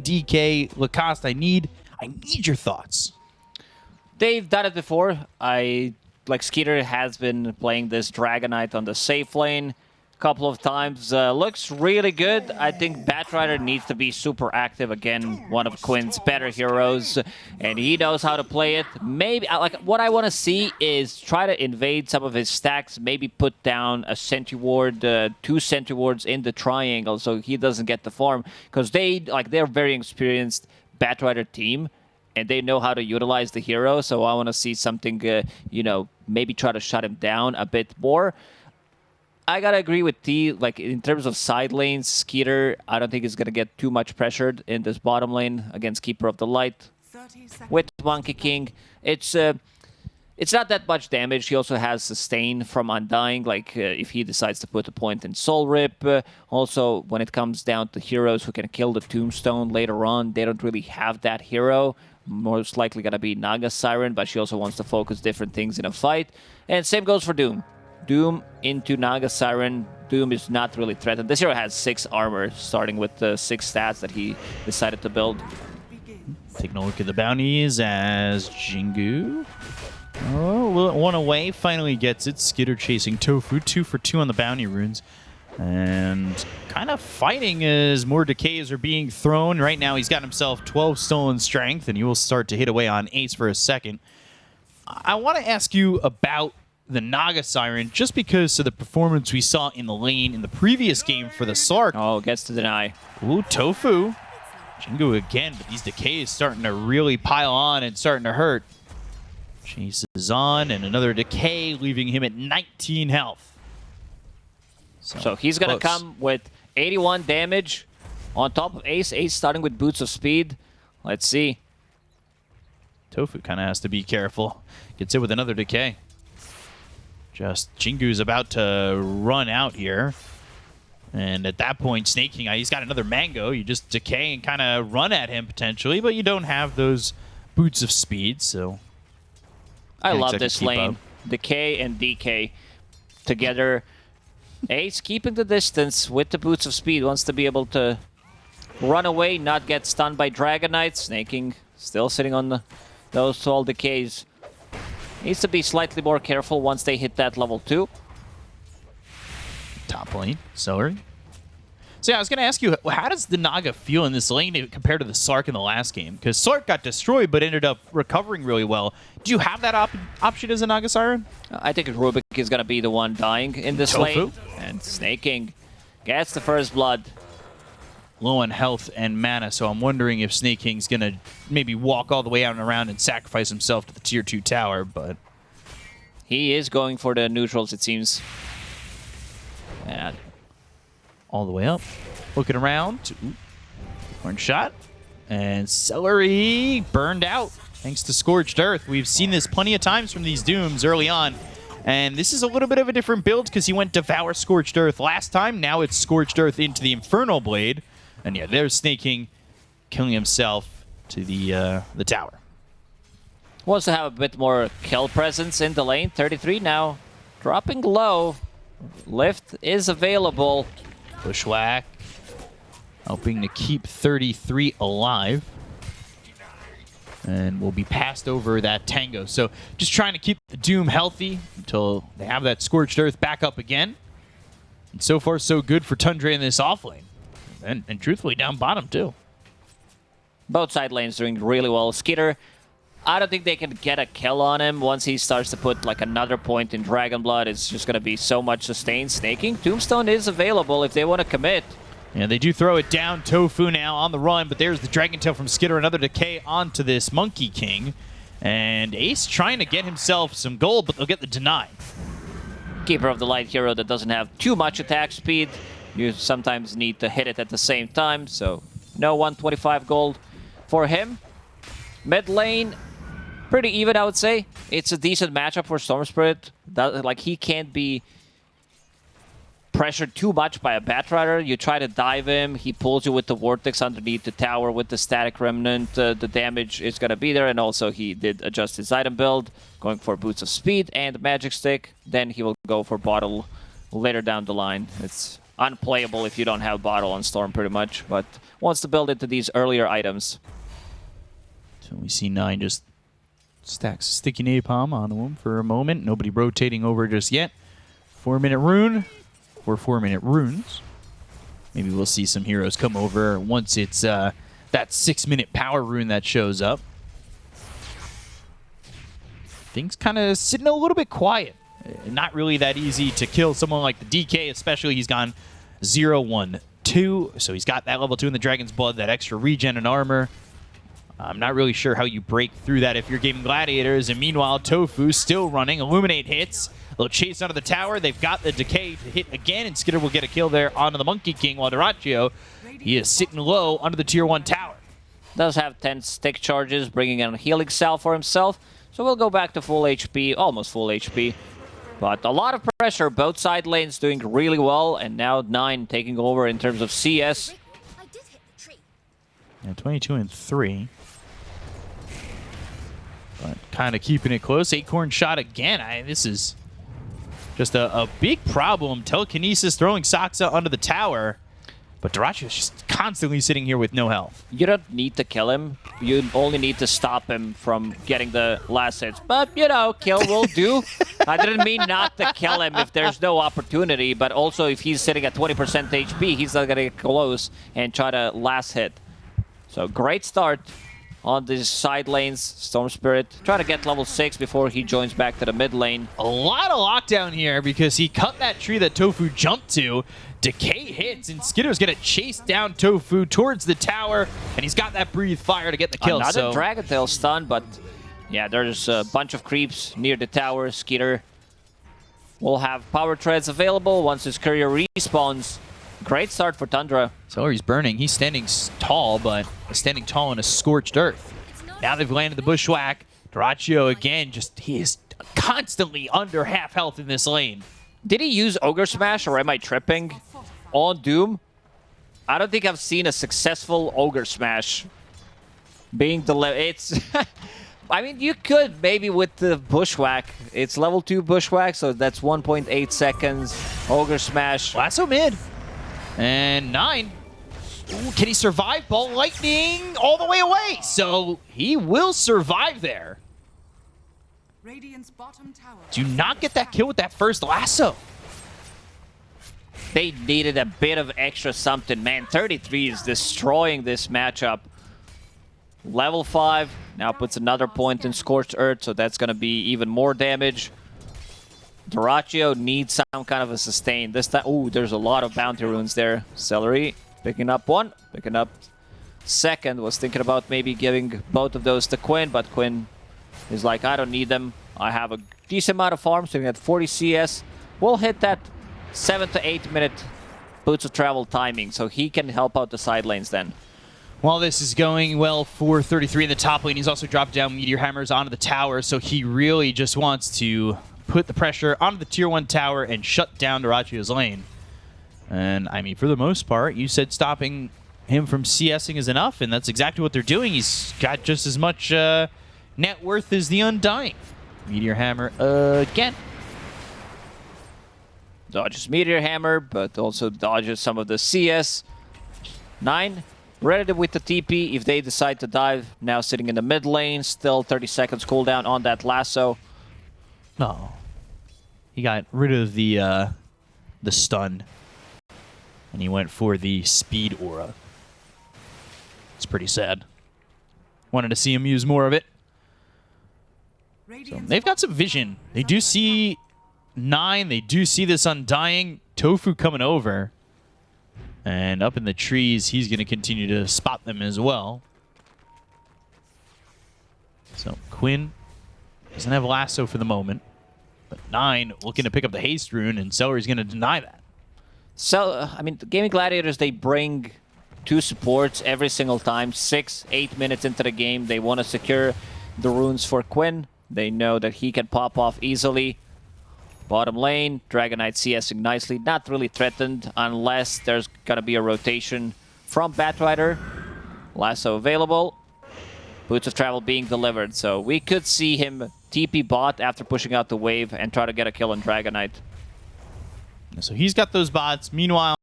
DK, Lacoste, I need your thoughts. They've done it before. Like Skeeter has been playing this Dragonite on the safe lane a couple of times. Looks really good. I think Batrider needs to be super active again. One of Quinn's better heroes, and he knows how to play it. Maybe like what I want to see is try to invade some of his stacks. Maybe put down a sentry ward, 2 sentry wards in the triangle, so he doesn't get the farm. Because they're very experienced Batrider team, and they know how to utilize the hero. So I want to see something, maybe try to shut him down a bit more. I gotta agree with T. Like in terms of side lanes, Skeeter, I don't think he's gonna get too much pressured in this bottom lane against Keeper of the Light. With Monkey King, it's not that much damage. He also has sustain from Undying, like if he decides to put a point in Soul Rip. Also, when it comes down to heroes who can kill the Tombstone later on, they don't really have that hero. Most likely gonna be Naga Siren, but she also wants to focus different things in a fight. And same goes for Doom. Doom into Naga Siren. Doom is not really threatened. This hero has 6 armor, starting with the 6 stats that he decided to build. Taking a look at the bounties as Jingu. Oh, one away, finally gets it. Skitter chasing Tofu, 2 for 2 on the bounty runes. And kind of fighting as more decays are being thrown. Right now he's got himself 12 stolen strength, and he will start to hit away on Ace for a second. I want to ask you about the Naga Siren, just because of the performance we saw in the lane in the previous game for the Sark. Oh, gets to deny. Ooh, Tofu. Jingu again, but these decays starting to really pile on and starting to hurt. Chases on, and another decay, leaving him at 19 health. So he's going to come with 81 damage on top of Ace. Ace starting with Boots of Speed. Let's see. Tofu kind of has to be careful. Gets hit with another decay. Just Jingu's about to run out here. And at that point, Snake King, he's got another Mango. You just decay and kind of run at him potentially, but you don't have those Boots of Speed, so... I love this lane. Decay and DK together. Ace keeping the distance with the Boots of Speed. Wants to be able to run away, not get stunned by Dragonites. Snake King still sitting on those 12 decays. Needs to be slightly more careful once they hit that level 2. Top lane, Celery. So yeah, I was going to ask you, how does the Naga feel in this lane compared to the Sark in the last game? Because Sark got destroyed, but ended up recovering really well. Do you have that option as a Naga Siren? I think Rubik is going to be the one dying in this lane. And Snake King gets the first blood. Low on health and mana, so I'm wondering if Snake King's going to maybe walk all the way out and around and sacrifice himself to the tier 2 tower, but... He is going for the neutrals, it seems. And all the way up. Looking around. Horn shot. And Celery burned out thanks to Scorched Earth. We've seen this plenty of times from these Dooms early on. And this is a little bit of a different build because he went Devour Scorched Earth last time. Now it's Scorched Earth into the Infernal Blade. And yeah, there's Snake King killing himself to the tower. Wants to have a bit more kill presence in the lane. 33 now. Dropping low. Lift is available. Bushwhack. Hoping to keep 33 alive. And will be passed over that Tango. So just trying to keep the Doom healthy until they have that Scorched Earth back up again. And so far, so good for Tundra in this off lane. And truthfully, down bottom, too. Both side lanes doing really well. Skitter, I don't think they can get a kill on him once he starts to put like another point in Dragon Blood. It's just going to be so much sustained. Snaking. Tombstone is available if they want to commit. Yeah, they do throw it down. Tofu now on the run, but there's the Dragon Tail from Skitter. Another decay onto this Monkey King. And Ace trying to get himself some gold, but they'll get the deny. Keeper of the Light hero that doesn't have too much attack speed. You sometimes need to hit it at the same time, so no 125 gold for him. Mid lane, pretty even, I would say. It's a decent matchup for Storm Spirit. Like, he can't be pressured too much by a Batrider. You try to dive him, he pulls you with the Vortex underneath the tower with the Static Remnant. The damage is going to be there, and also he did adjust his item build, going for Boots of Speed and Magic Stick. Then he will go for Bottle later down the line. It's unplayable if you don't have Bottle on Storm pretty much, but wants to build into these earlier items. So we see 9 just stacks sticky napalm onto him for a moment. Nobody rotating over just yet. 4-minute rune or 4-minute runes. Maybe we'll see some heroes come over once it's that 6-minute power rune that shows up. Things kind of sitting a little bit quiet. Not really that easy to kill someone like the DK, especially he's gone 0-1-2. So he's got that level 2 in the Dragon's Blood, that extra regen and armor. I'm not really sure how you break through that if you're Gaimin Gladiators. And meanwhile, Tofu still running. Illuminate hits. A little chase onto the tower. They've got the Decay to hit again, and Skitter will get a kill there onto the Monkey King, while Duraccio, he is sitting low under the Tier 1 tower. Does have 10 stick charges, bringing in a healing cell for himself. So we'll go back to full HP, almost full HP. But a lot of pressure, both side lanes doing really well, and now 9 taking over in terms of CS. Yeah, 22-3. But kind of keeping it close. Acorn shot again. This is just a big problem. Telekinesis throwing Saksa onto the tower. But Duraccio is just constantly sitting here with no health. You don't need to kill him. You only need to stop him from getting the last hits. But, you know, kill will do. I didn't mean not to kill him if there's no opportunity. But also, if he's sitting at 20% HP, he's not going to get close and try to last hit. So, great start on these side lanes. Storm Spirit trying to get level 6 before he joins back to the mid lane. A lot of lockdown here because he cut that tree that Tofu jumped to. Decay hits, and Skitter's going to chase down Tofu towards the tower, and he's got that Breathe Fire to get the kill. Another Dragon Tail stun, but yeah, there's a bunch of creeps near the tower. Skitter will have Power Treads available once his courier respawns. Great start for Tundra. So he's burning. He's standing tall, but standing tall in a scorched earth. Now they've landed the Bushwhack. Duraccio again, he is constantly under half health in this lane. Did he use Ogre Smash, or am I tripping? On Doom? I don't think I've seen a successful Ogre Smash being delivered. It's... I mean, you could maybe with the Bushwhack. It's level 2 Bushwhack, so that's 1.8 seconds. Ogre Smash. Lasso mid. And 9. Ooh, can he survive? Ball Lightning all the way away. So he will survive there. Do not get that kill with that first lasso. They needed a bit of extra something. Man, 33 is destroying this matchup. Level 5 now puts another point in Scorched Earth, so that's going to be even more damage. Duraccio needs some kind of a sustain. This time, ooh, there's a lot of bounty runes there. Celery picking up one, picking up second. Was thinking about maybe giving both of those to Quinn, but Quinn is like, I don't need them. I have a decent amount of farm, sitting at 40 CS. We'll hit that 7 to 8 minute boots of travel timing, so he can help out the side lanes then. While this is going well for 33 in the top lane, he's also dropped down Meteor Hammers onto the tower, so he really just wants to put the pressure onto the Tier 1 tower and shut down Duraccio's lane. And, I mean, for the most part, you said stopping him from CSing is enough, and that's exactly what they're doing. He's got just as much net worth as the Undying. Meteor Hammer again. Dodges Meteor Hammer, but also dodges some of the CS. 9 ready with the TP if they decide to dive. Now sitting in the mid lane, still 30 seconds cooldown on that lasso. No. He got rid of the stun. And he went for the speed aura. It's pretty sad. Wanted to see him use more of it. So they've got some vision. They do see 9. They do see this Undying. Tofu coming over. And up in the trees, he's going to continue to spot them as well. So Quinn doesn't have lasso for the moment. But 9 looking to pick up the haste rune, and Celery's going to deny that. So, I mean, the Gaimin Gladiators, they bring 2 supports every single time. 6, 8 minutes into the game, they want to secure the runes for Quinn. They know that he can pop off easily. Bottom lane, Dragon Knight CSing nicely. Not really threatened unless there's going to be a rotation from Batrider. Lasso available. Boots of Travel being delivered. So we could see him TP bot after pushing out the wave and try to get a kill on Dragon Knight. So he's got those bots. Meanwhile,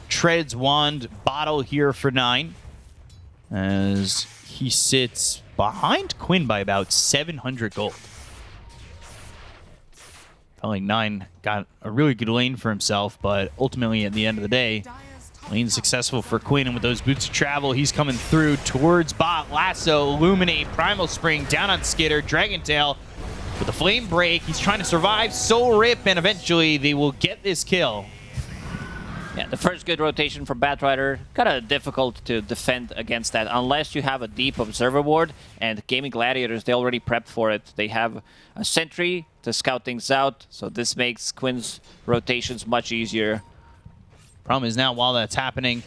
Tread's Wand bottle here for 9. As he sits behind Quinn by about 700 gold. Felt like 9 got a really good lane for himself, but ultimately at the end of the day, lane successful for Quinn, and with those boots of travel, he's coming through towards bot. Lasso, Illuminate, Primal Spring, down on Skitter, Dragon Tail with the Flame Break. He's trying to survive, Soul Rip, and eventually they will get this kill. Yeah, the first good rotation from Batrider. Kind of difficult to defend against that unless you have a deep Observer Ward, and Gaimin Gladiators, they already prepped for it. They have a Sentry to scout things out, so this makes Quinn's rotations much easier. Problem is now, while that's happening,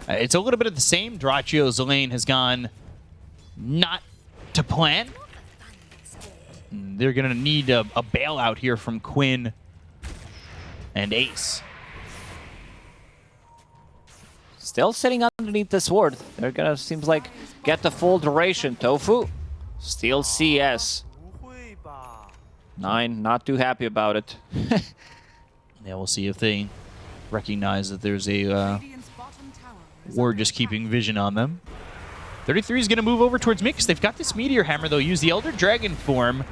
it's a little bit of the same. Duracio's lane has gone not to plan. They're going to need a bailout here from Quinn and Ace. Still sitting underneath this ward. They're gonna, seems like, get the full duration. Tofu, steal CS. 9, not too happy about it. Yeah, we'll see if they recognize that there's a ward just keeping vision on them. 33 is going to move over towards mid because they've got this Meteor Hammer. They'll use the Elder Dragon form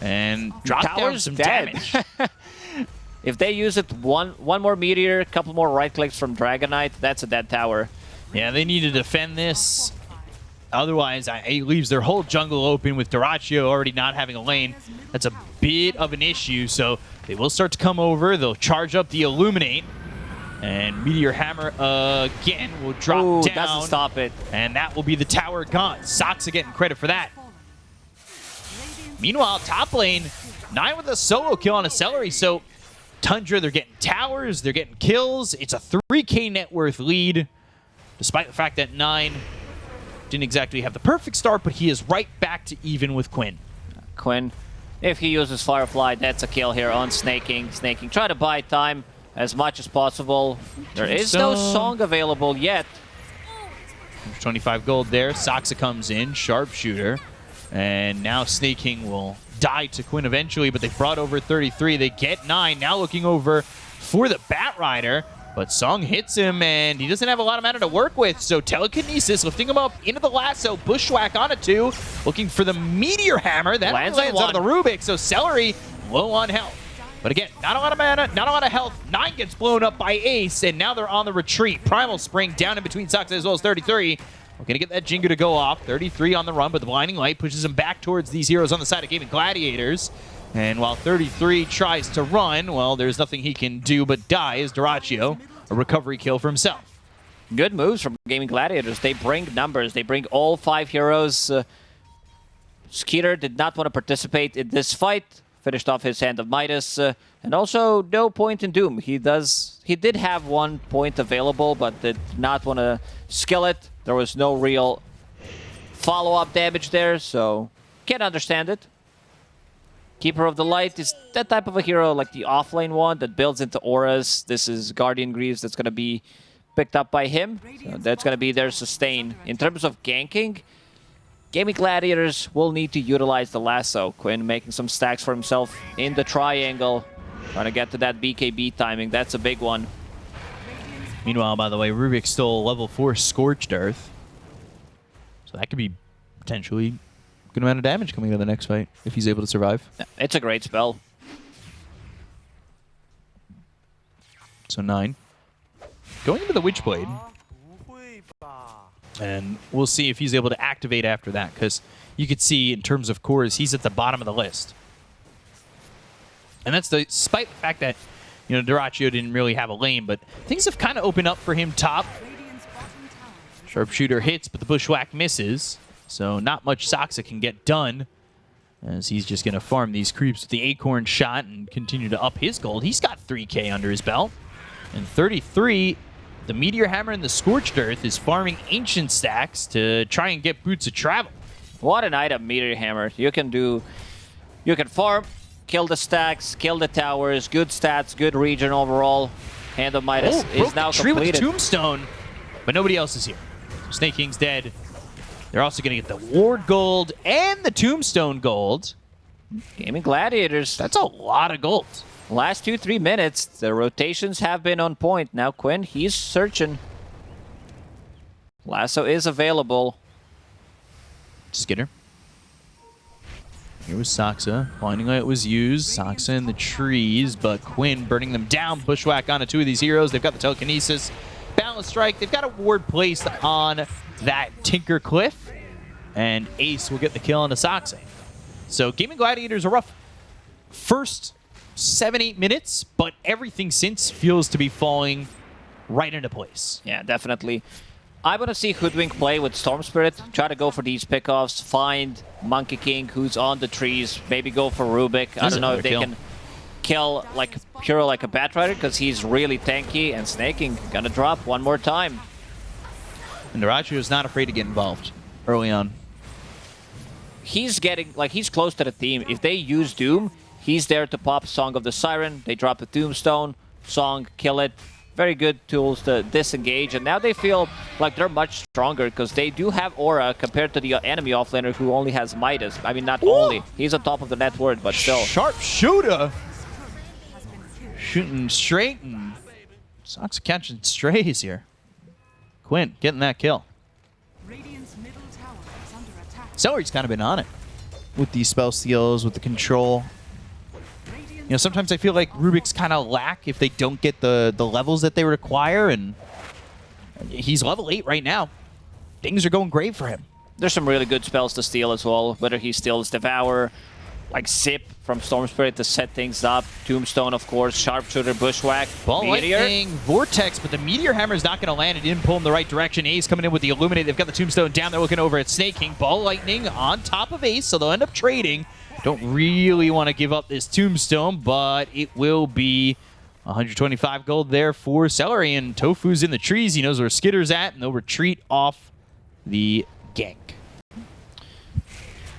and drop down some damage. If they use it one more Meteor, a couple more right clicks from Dragonite, that's a dead tower. Yeah, they need to defend this. Otherwise, it leaves their whole jungle open with Dyrachyo already not having a lane. That's a bit of an issue, so they will start to come over. They'll charge up the Illuminate, and Meteor Hammer again will drop down. Doesn't stop it. And that will be the tower gone. Soxa getting credit for that. Meanwhile, top lane, 9 with a solo kill on a Celery, so Tundra, they're getting towers, they're getting kills. It's a 3k net worth lead, despite the fact that 9 didn't exactly have the perfect start, but he is right back to even with Quinn. Quinn, if he uses Firefly, that's a kill here on Snaking. Snaking, try to buy time as much as possible. There is no song available yet. 25 gold there. Soxa comes in, Sharpshooter, and now Snaking will die to Quinn eventually, but they brought over 33. They get 9, now looking over for the Batrider, but Song hits him, and he doesn't have a lot of mana to work with, so Telekinesis lifting him up into the lasso, Bushwhack on a 2, looking for the Meteor Hammer. That lands out of the Rubik, so Celery low on health. But again, not a lot of mana, not a lot of health. 9 gets blown up by Ace, and now they're on the retreat. Primal Spring down in between Soxa as well as 33. We're going to get that Jingu to go off. 33 on the run, but the Blinding Light pushes him back towards these heroes on the side of Gaimin Gladiators. And while 33 tries to run, well, there's nothing he can do but die as Dyrachyo, a recovery kill for himself. Good moves from Gaimin Gladiators. They bring numbers. They bring all 5 heroes. Skeeter did not want to participate in this fight. Finished off his Hand of Midas. And also, no point in Doom. He did have 1 point available, but did not want to skill it. There was no real follow-up damage there, so can't understand it. Keeper of the Light is that type of a hero, like the offlane one that builds into auras. This is Guardian Greaves that's going to be picked up by him. So that's going to be their sustain. In terms of ganking, Gaimin Gladiators will need to utilize the lasso. Quinn making some stacks for himself in the triangle. Trying to get to that BKB timing. That's a big one. Meanwhile, by the way, Rubik stole level 4 Scorched Earth. So that could be potentially a good amount of damage coming into the next fight if he's able to survive. Yeah, it's a great spell. So 9. Going into the Witchblade. And we'll see if he's able to activate after that, because you could see in terms of cores, he's at the bottom of the list. And that's despite the fact that, you know, Dyrachyo didn't really have a lane, but things have kind of opened up for him top. Sharpshooter hits, but the Bushwhack misses. So not much Soxa can get done, as he's just going to farm these creeps with the Acorn shot and continue to up his gold. He's got 3k under his belt. And 33, the Meteor Hammer and the Scorched Earth is farming Ancient stacks to try and get Boots of Travel. What an item, Meteor Hammer. You can farm, kill the stacks, kill the towers, good stats, good region overall. Hand of Midas is now tree completed. with Tombstone, but nobody else is here. Snake King's dead. They're also going to get the Ward Gold and the Tombstone Gold. Gaimin Gladiators. That's a lot of gold. Last 2-3 minutes, the rotations have been on point. Now Quinn, he's searching. Lasso is available. Skitter. Here was Saksa. Blinding Light was used. Saksa in the trees, but Quinn burning them down. Bushwhack onto 2 of these heroes. They've got the Telekinesis. Balance Strike. They've got a ward placed on that Tinker Cliff. And Ace will get the kill on the Saksa. So Gaimin Gladiators are rough. First 7-8 minutes, but everything since feels to be falling right into place. Yeah, definitely. I want to see Hoodwink play with Storm Spirit, try to go for these pickoffs, find Monkey King who's on the trees, maybe go for Rubik. I don't know if they can kill like hero like a Batrider because he's really tanky, and Snaking gonna drop one more time. And Narachi is not afraid to get involved early on. He's getting, like, he's close to the team. If they use Doom, he's there to pop Song of the Siren. They drop the Tombstone, Song, kill it. Very good tools to disengage, and now they feel like they're much stronger because they do have Aura compared to the enemy offlaner who only has Midas. I mean, not only. He's on top of the net worth, but still. Sharpshooter! Shooting straight, and Sox catching strays here. Quinn getting that kill. Celery's kind of been on it with these spell steals, with the control. You know, sometimes I feel like Rubik's kind of lack if they don't get the levels that they require, and he's level 8 right now. Things are going great for him. There's some really good spells to steal as well, whether he steals Devour, like Zip from Storm Spirit to set things up, Tombstone, of course, Sharpshooter, Bushwhack, Ball Meteor. Lightning, Vortex, but the Meteor Hammer is not going to land. It didn't pull him the right direction. Ace coming in with the Illuminate. They've got the Tombstone down. They're looking over at Snake King. Ball Lightning on top of Ace, so they'll end up trading. Don't really want to give up this Tombstone, but it will be 125 gold there for Celery, and Tofu's in the trees. He knows where Skitter's at, and they'll retreat off the gank.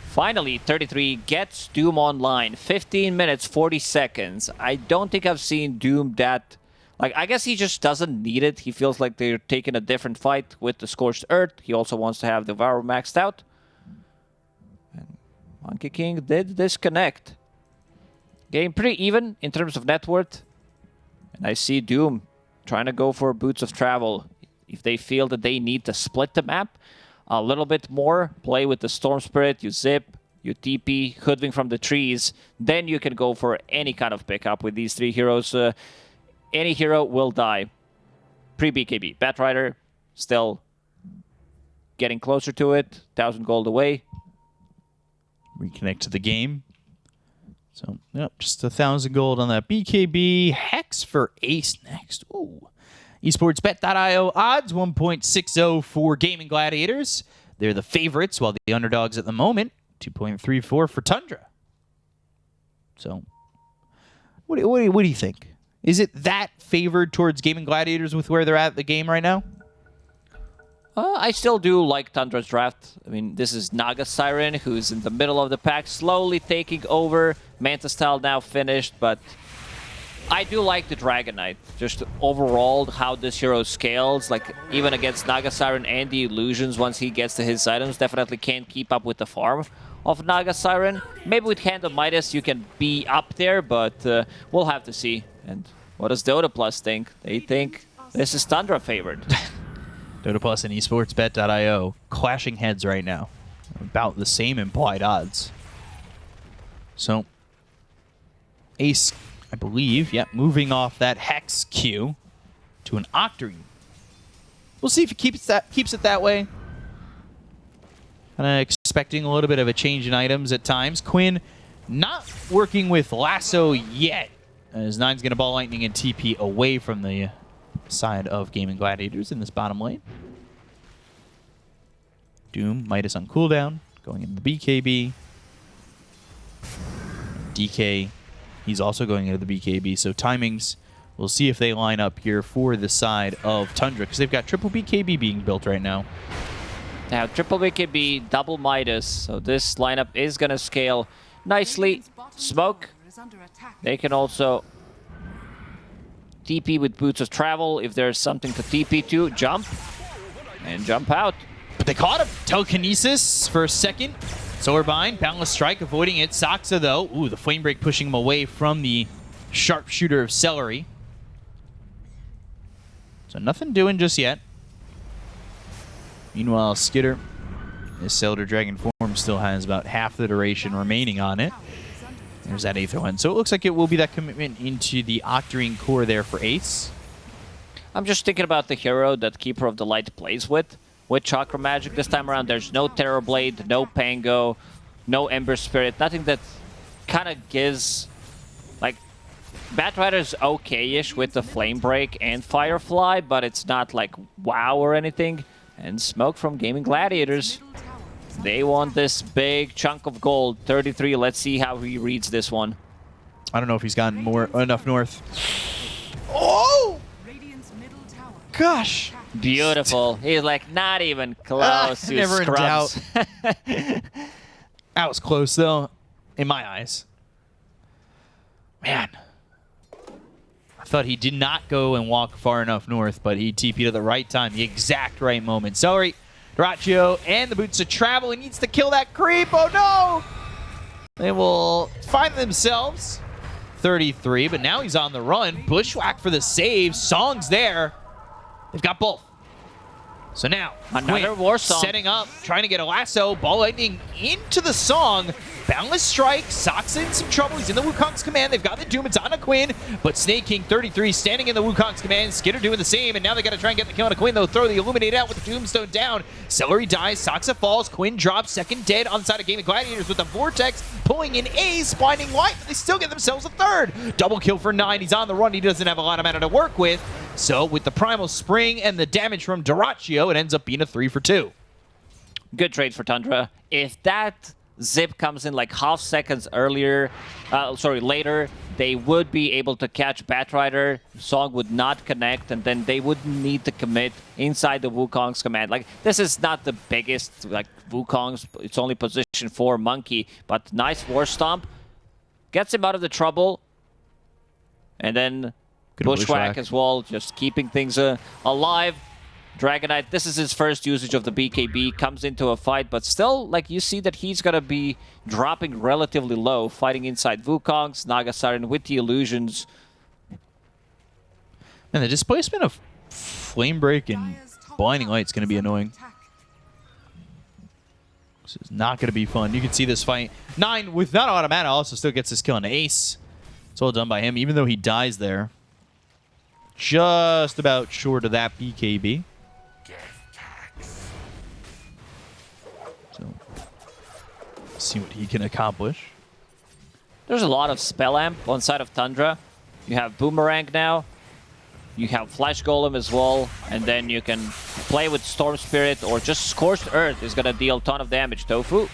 Finally, 33 gets Doom online. 15 minutes, 40 seconds. I don't think I've seen Doom that... Like, I guess he just doesn't need it. He feels like they're taking a different fight with the Scorched Earth. He also wants to have Devour maxed out. And Monkey King did disconnect. Game pretty even in terms of net worth. And I see Doom trying to go for Boots of Travel. If they feel that they need to split the map a little bit more, play with the Storm Spirit, you Zip, you TP, Hoodwink from the trees, then you can go for any kind of pickup with these 3 heroes. Any hero will die. Pre-BKB. Batrider still getting closer to it. 1,000 gold away. Reconnect to the game. So, yep, just 1,000 gold on that BKB. Hex for Ace next. Ooh. Esportsbet.io odds 1.60 for Gaimin Gladiators. They're the favorites, while the underdogs at the moment 2.34 for Tundra. So, what do you think? Is it that favored towards Gaimin Gladiators with where they're at the game right now? I still do like Tundra's draft. I mean, this is Naga Siren, who's in the middle of the pack, slowly taking over. Manta Style now finished, but I do like the Dragon Knight. Just overall, how this hero scales, like even against Naga Siren and the illusions, once he gets to his items, definitely can't keep up with the farm of Naga Siren. Maybe with Hand of Midas, you can be up there, but we'll have to see. And what does Dota Plus think? They think this is Tundra favored. Dota Plus and esportsbet.io clashing heads right now. About the same implied odds. So, Ace, I believe, yeah, moving off that Hex Q to an Octarine. We'll see if he keeps it that way. Kind of expecting a little bit of a change in items at times. Quinn not working with Lasso yet, as Nine's going to Ball Lightning and TP away from the side of Gaimin Gladiators in this bottom lane. Doom, Midas on cooldown, going into the BKB. DK, he's also going into the BKB, so timings, we'll see if they line up here for the side of Tundra, because they've got triple BKB being built right now. Now, triple BKB, double Midas, so this lineup is going to scale nicely. Smoke, they can also TP with Boots of Travel if there's something to TP to. Jump, and jump out. But they caught him. Telekinesis for a second. Solarbind, Boundless Strike, avoiding it. Saxa, though. Ooh, the Flame Break pushing him away from the Sharpshooter of Celery. So nothing doing just yet. Meanwhile, Skitter, his Cellar Dragon form still has about half the duration remaining on it. There's that Aether one. So it looks like it will be that commitment into the Octarine core there for Ace. I'm just thinking about the hero that Keeper of the Light plays with Chakra Magic this time around. There's no Terror Blade, no Pango, no Ember Spirit, nothing that kind of gives, like, Batrider's okay-ish with the Flame Break and Firefly, but it's not like wow or anything. And Smoke from Gaimin Gladiators, they want this big chunk of gold, 33. Let's see how he reads this one. I don't know if he's gotten enough north. Oh! Gosh! Beautiful. He's like not even close to never Scrubs. in doubt. That was close, though, in my eyes. Man. I thought he did not go and walk far enough north, but he TP'd at the right time, the exact right moment. Celery, Doraccio, and the Boots of Travel. He needs to kill that creep. Oh, no! They will find themselves 33, but now he's on the run. Bushwhack for the save. Song's there. They've got both. So now, another War Song. Setting up, trying to get a lasso. Ball lightning into the Song. Boundless Strike. Sock's in some trouble. He's in the Wukong's command. They've got the Doom. It's on a Quinn. But Snake King 33 standing in the Wukong's command. Skitter doing the same. And now they got to try and get the kill on a Quinn. They'll throw the Illuminate out with the Doomstone down. Celery dies. Soxa falls. Quinn drops. Second dead on the side of Gaimin Gladiators with the Vortex pulling in Ace. Blinding Light. But they still get themselves a third. Double kill for 9. He's on the run. He doesn't have a lot of mana to work with. So with the Primal Spring and the damage from Doraccio, it ends up being a 3 for 2. Good trade for Tundra. If that Zip comes in like half seconds later, they would be able to catch Batrider. Song would not connect, and then they would need to commit inside the Wukong's command. Like, this is not the biggest, like, Wukong's, it's only position 4 Monkey, but nice War Stomp. Gets him out of the trouble. And then Bushwhack as well, just keeping things alive. Dragonite, this is his first usage of the BKB, comes into a fight, but still, like, you see that he's gonna be dropping relatively low, fighting inside Wukong's, Naga Siren with the illusions. And the displacement of Flame Break and Blinding Light is gonna be annoying. This is not gonna be fun. You can see this fight. 9 with not automata also still gets this kill on Ace. It's all done by him, even though he dies there. Just about short of that BKB. So, see what he can accomplish. There's a lot of Spell Amp on side of Tundra. You have Boomerang now. You have Flash Golem as well. And then you can play with Storm Spirit or just Scorched Earth is going to deal a ton of damage. Tofu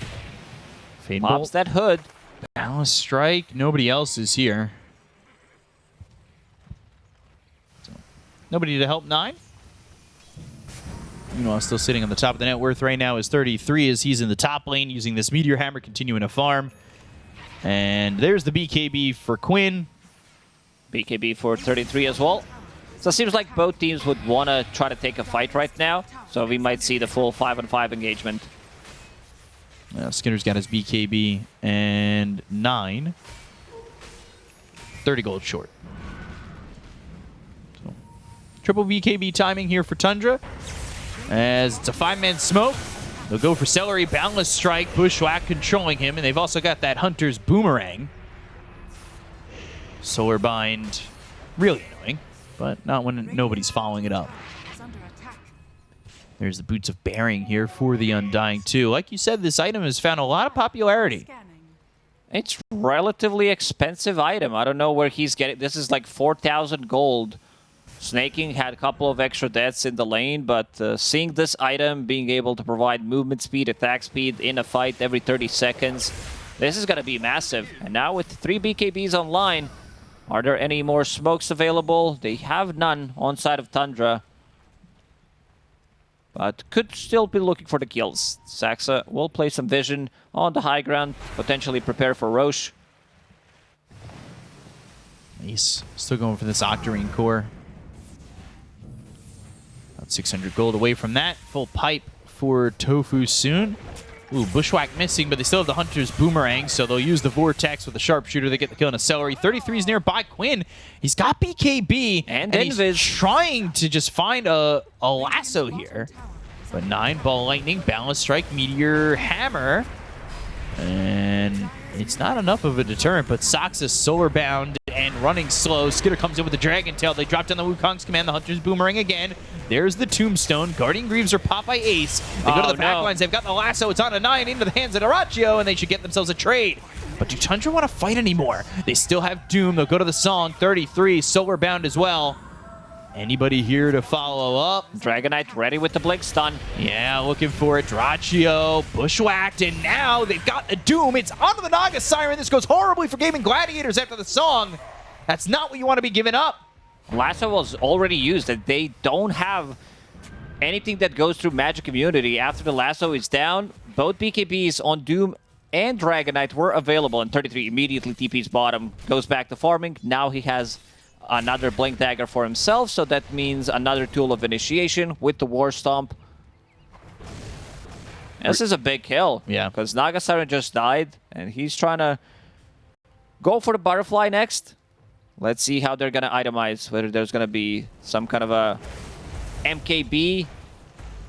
pops that hood. Boundless Strike. Nobody else is here. So, nobody to help 9. Meanwhile, still sitting on the top of the net worth right now is 33 as he's in the top lane using this Meteor Hammer, continuing to farm. And there's the BKB for Quinn. BKB for 33 as well. So it seems like both teams would want to try to take a fight right now. So we might see the full 5-on-5 engagement. Skinner's got his BKB and 9. 30 gold short. So, triple BKB timing here for Tundra. As it's a 5-man smoke. They'll go for Celery, Boundless Strike, Bushwhack controlling him, and they've also got that Hunter's Boomerang. Solar Bind, really annoying, but not when nobody's following it up. There's the Boots of Bearing here for the Undying too. Like you said, this item has found a lot of popularity. It's relatively expensive item. I don't know where he's getting. This is like 4,000 gold. Snaking had a couple of extra deaths in the lane, but seeing this item being able to provide movement speed, attack speed in a fight every 30 seconds, this is going to be massive. And now with 3 BKBs online, are there any more smokes available? They have none on side of Tundra, but could still be looking for the kills. Saxa will play some vision on the high ground, potentially prepare for Roche. He's still going for this Octarine core. 600 gold away from that. Full pipe for Tofu soon. Ooh, Bushwhack missing, but they still have the Hunter's Boomerang, so they'll use the Vortex with the Sharpshooter. They get the kill on a Celery. 33 is nearby. Quinn, he's got BKB, and he's trying to just find a lasso here. But 9, Ball Lightning, Balance Strike, Meteor Hammer. And it's not enough of a deterrent, but Sox Solar Bound and running slow. Skitter comes in with the Dragon Tail. They drop down the Wukong's command. The Hunter's Boomerang again. There's the Tombstone. Guardian Greaves are popped by Ace. They go to the back lines. They've got the lasso. It's on a 9 into the hands of Arachio, and they should get themselves a trade. But do Tundra want to fight anymore? They still have Doom. They'll go to the Song. 33, Solar Bound as well. Anybody here to follow up? Dragonite ready with the Blink Stun. Yeah, looking for it. Drachio, Bushwhacked, and now they've got a Doom. It's onto the Naga Siren. This goes horribly for Gaimin Gladiators after the Song. That's not what you want to be giving up. Lasso was already used, and they don't have anything that goes through Magic Immunity. After the Lasso is down, both BKBs on Doom and Dragonite were available, and 33 immediately TP's bottom, goes back to farming. Now he has another Blink Dagger for himself, so that means another tool of initiation with the War Stomp. This is a big kill. Yeah. Because Naga Siren just died, and he's trying to go for the Butterfly next. Let's see how they're going to itemize, whether there's going to be some kind of a MKB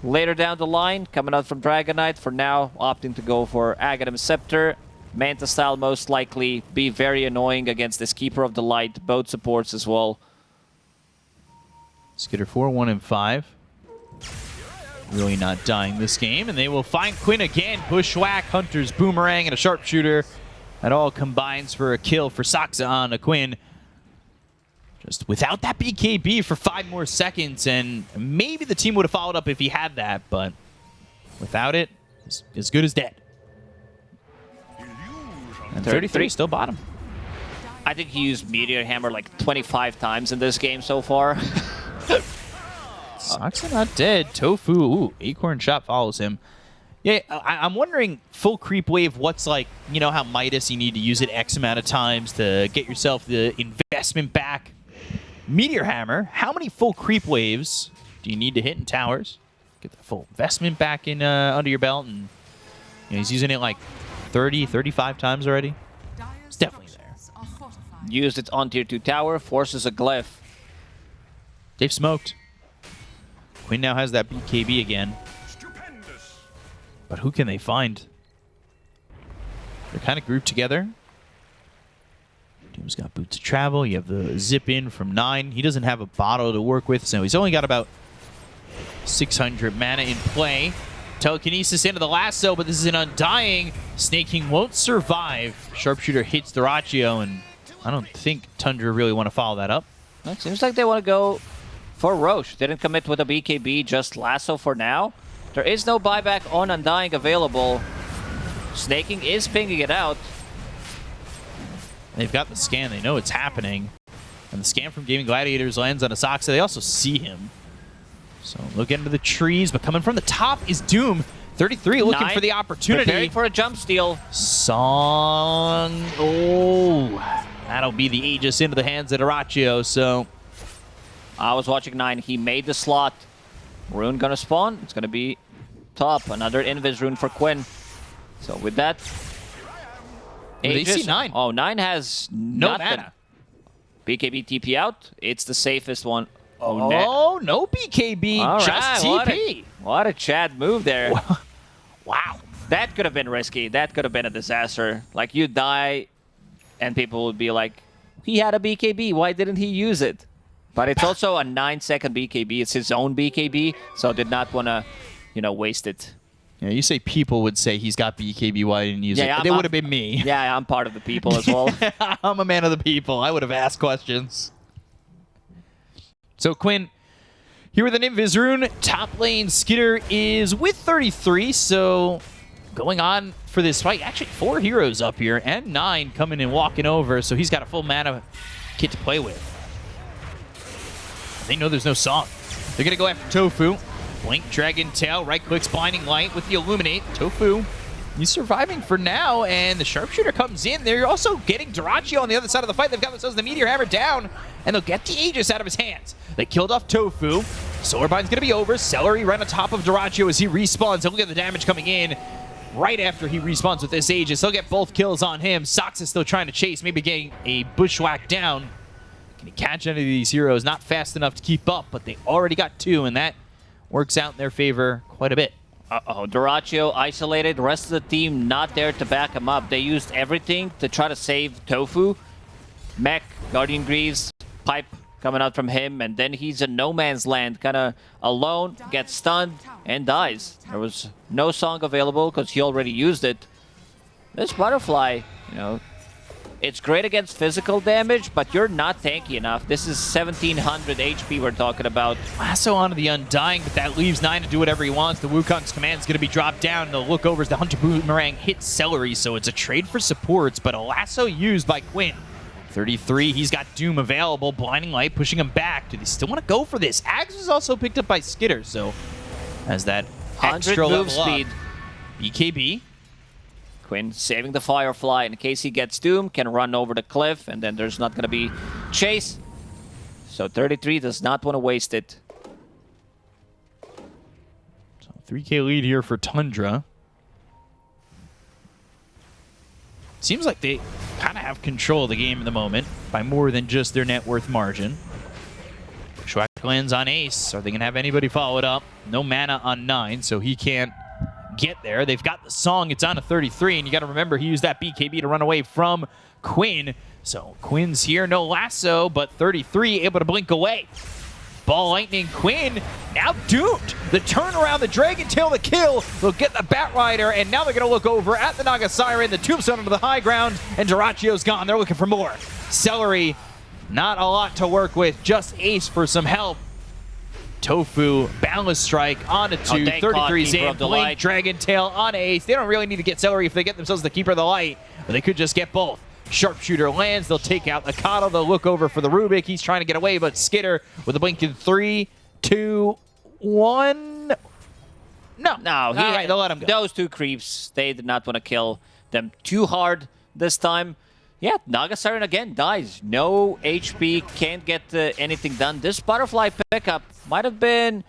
later down the line coming out from Dragonite. For now, opting to go for Aghanim Scepter. Manta style most likely be very annoying against this Keeper of the Light, both supports as well. Skitter 4, 1, and 5. Really not dying this game, and they will find Quinn again. Bushwhack, Hunter's Boomerang, and a Sharpshooter. That all combines for a kill for Soxa on a Quinn. Just without that BKB for 5 more seconds, and maybe the team would have followed up if he had that, but without it, it's as good as dead. And 33 still bottom. I think he used Meteor Hammer like 25 times in this game so far. Soxa not dead. Tofu, ooh, Acorn Shot follows him. Yeah, I'm wondering, full creep wave, what's like, you know how Midas, you need to use it X amount of times to get yourself the investment back. Meteor Hammer, how many full creep waves do you need to hit in towers? Get the full investment back in under your belt, and you know, he's using it like 30, 35 times already. It's definitely there. Used it on tier 2 tower, forces a glyph. They've smoked. Quinn now has that BKB again. But who can they find? They're kind of grouped together. Doom's got Boots of Travel. You have the zip in from 9. He doesn't have a bottle to work with, so he's only got about 600 mana in play. Telekinesis into the lasso, but this is an Undying. Snake King won't survive. Sharpshooter hits the Rachio, and I don't think Tundra really want to follow that up. It seems like they want to go for Roche. Didn't commit with a BKB, just lasso for now. There is no buyback on Undying available. Snake King is pinging it out. They've got the scan. They know it's happening. And the scan from Gaimin Gladiators lands on a Soxa. They also see him. So look into the trees, but coming from the top is Doom. 33 looking 9, for the opportunity. Preparing for a jump steal. Song. Oh, that'll be the Aegis into the hands of Arachio. So I was watching 9. He made the slot. Rune gonna spawn. It's gonna be top. Another Invis rune for Quinn. So with that, they see 9. Oh, 9 has no nothing. mana. BKB TP out. It's the safest one. Oh, no BKB, All just right, TP. What a Chad move there. Wow. That could have been risky. That could have been a disaster. Like, you die, and people would be like, he had a BKB. Why didn't he use it? But it's also a 9-second BKB. It's his own BKB, so did not want to, you know, waste it. Yeah, you say people would say he's got BKB, why didn't he use it? Yeah, They would have been me. Yeah, I'm part of the people as well. I'm a man of the people. I would have asked questions. So Quinn, here with an Invis rune. Top lane Skitter is with 33, so going on for this fight. Actually, 4 heroes up here, and 9 coming and walking over, so he's got a full mana kit to play with. They know there's no song. They're going to go after Tofu. Blink, Dragon Tail, right-clicks, Blinding Light with the Illuminate. Tofu, he's surviving for now, and the Sharpshooter comes in. They're also getting Drachio on the other side of the fight. They've got themselves the Meteor Hammer down, and they'll get the Aegis out of his hands. They killed off Tofu. Solar Bind's going to be over. Celery right on top of Drachio as he respawns. Look at the damage coming in. right after he respawns with this Aegis. He'll get both kills on him. Sox is still trying to chase, maybe getting a bushwhack down. Can he catch any of these heroes? Not fast enough to keep up, but they already got 2, and that works out in their favor quite a bit. Uh-oh, Dyrachyo isolated. The rest of the team not there to back him up. They used everything to try to save Tofu. Mech, Guardian Greaves, Pipe coming out from him, and then he's in no man's land, kind of alone, gets stunned, and dies. There was no song available because he already used it. This Butterfly, you know, it's great against physical damage, but you're not tanky enough. This is 1700 HP we're talking about. Lasso onto the Undying, but that leaves 9 to do whatever he wants. The Wukong's command is going to be dropped down. The look over as the Hunter Boomerang hits Celery, so it's a trade for supports, but a Lasso used by Quinn. 33, he's got Doom available. Blinding Light pushing him back. Do they still want to go for this? Axe was also picked up by Skitter, so as that 100 extra move level speed. Up. BKB. Quinn saving the Firefly in case he gets Doom, can run over the cliff, and then there's not going to be chase. So 33 does not want to waste it. So 3K lead here for Tundra. Seems like they kind of have control of the game at the moment by more than just their net worth margin. Schwack lands on Ace. Are they going to have anybody follow it up? No mana on 9, so he can't get there. They've got the song. It's on a 33, and you got to remember he used that BKB to run away from Quinn. So Quinn's here, no lasso, but 33 able to blink away. Ball Lightning Quinn now doomed. The turnaround, the Dragon Tail, the kill. They'll get the Bat Rider, and now they're going to look over at the Naga Siren, the Tombstone onto the high ground, and Dyrachyo's gone. They're looking for more. Celery, not a lot to work with, just Ace for some help. Tofu, Boundless Strike on a 2, 33's in, Blink, Dragon Tail on Ace. They don't really need to get Celery if they get themselves the Keeper of the Light, but they could just get both. Sharpshooter lands, they'll take out Akata, they'll look over for the Rubik. He's trying to get away, but Skitter with a blink in 3, 2, 1. No, all right, they'll let him go. Those 2 creeps, they did not want to kill them too hard this time. Yeah, Naga Siren again dies. No HP, can't get anything done. This Butterfly pickup might have been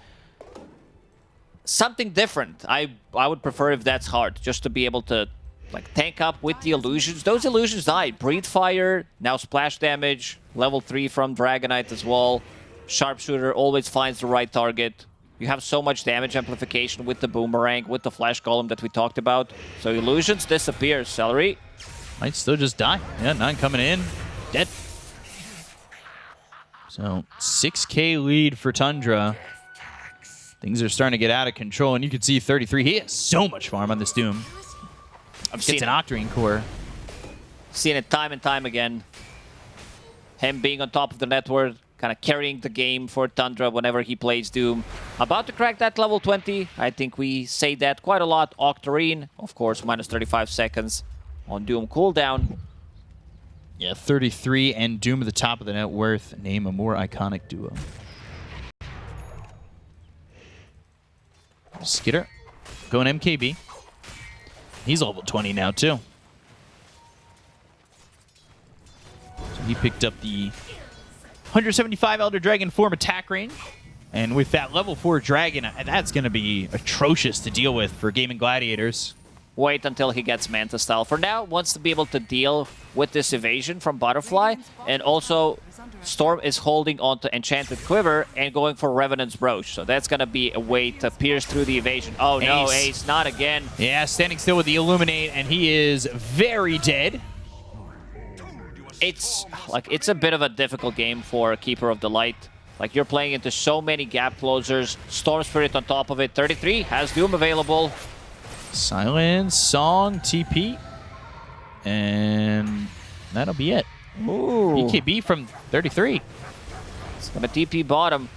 something different. I would prefer if that's hard, just to be able to like tank up with the illusions. Those illusions die. Breathe Fire, now splash damage, level 3 from Dragonite as well. Sharpshooter always finds the right target. You have so much damage amplification with the Boomerang, with the Flash Golem that we talked about. So illusions disappear. Celery might still just die. Yeah, 9 coming in. Dead. So 6K lead for Tundra. Things are starting to get out of control, and you can see 33. He has so much farm on this Doom. I've seen an Octarine core. Seen it time and time again. Him being on top of the network, kind of carrying the game for Tundra whenever he plays Doom. About to crack that level 20. I think we say that quite a lot. Octarine, of course, minus 35 seconds on Doom cooldown. Yeah, 33 and Doom at the top of the net worth. Name a more iconic duo. Skitter going MKB. He's level 20 now, too. So he picked up the 175 Elder Dragon form attack range. And with that level 4 Dragon, that's going to be atrocious to deal with for Gaimin Gladiators. Wait until he gets Manta Style. For now, wants to be able to deal with this evasion from Butterfly. And also, Storm is holding on to Enchanted Quiver and going for Revenant's Brooch. So that's going to be a way to pierce through the evasion. Oh no, Ace, not again. Yeah, standing still with the Illuminate, and he is very dead. It's a bit of a difficult game for Keeper of the Light. Like, you're playing into so many gap closers. Storm Spirit on top of it. 33 has Doom available. Silence, Song, TP, and that'll be it. Ooh. BKB from 33. It's gonna TP bottom.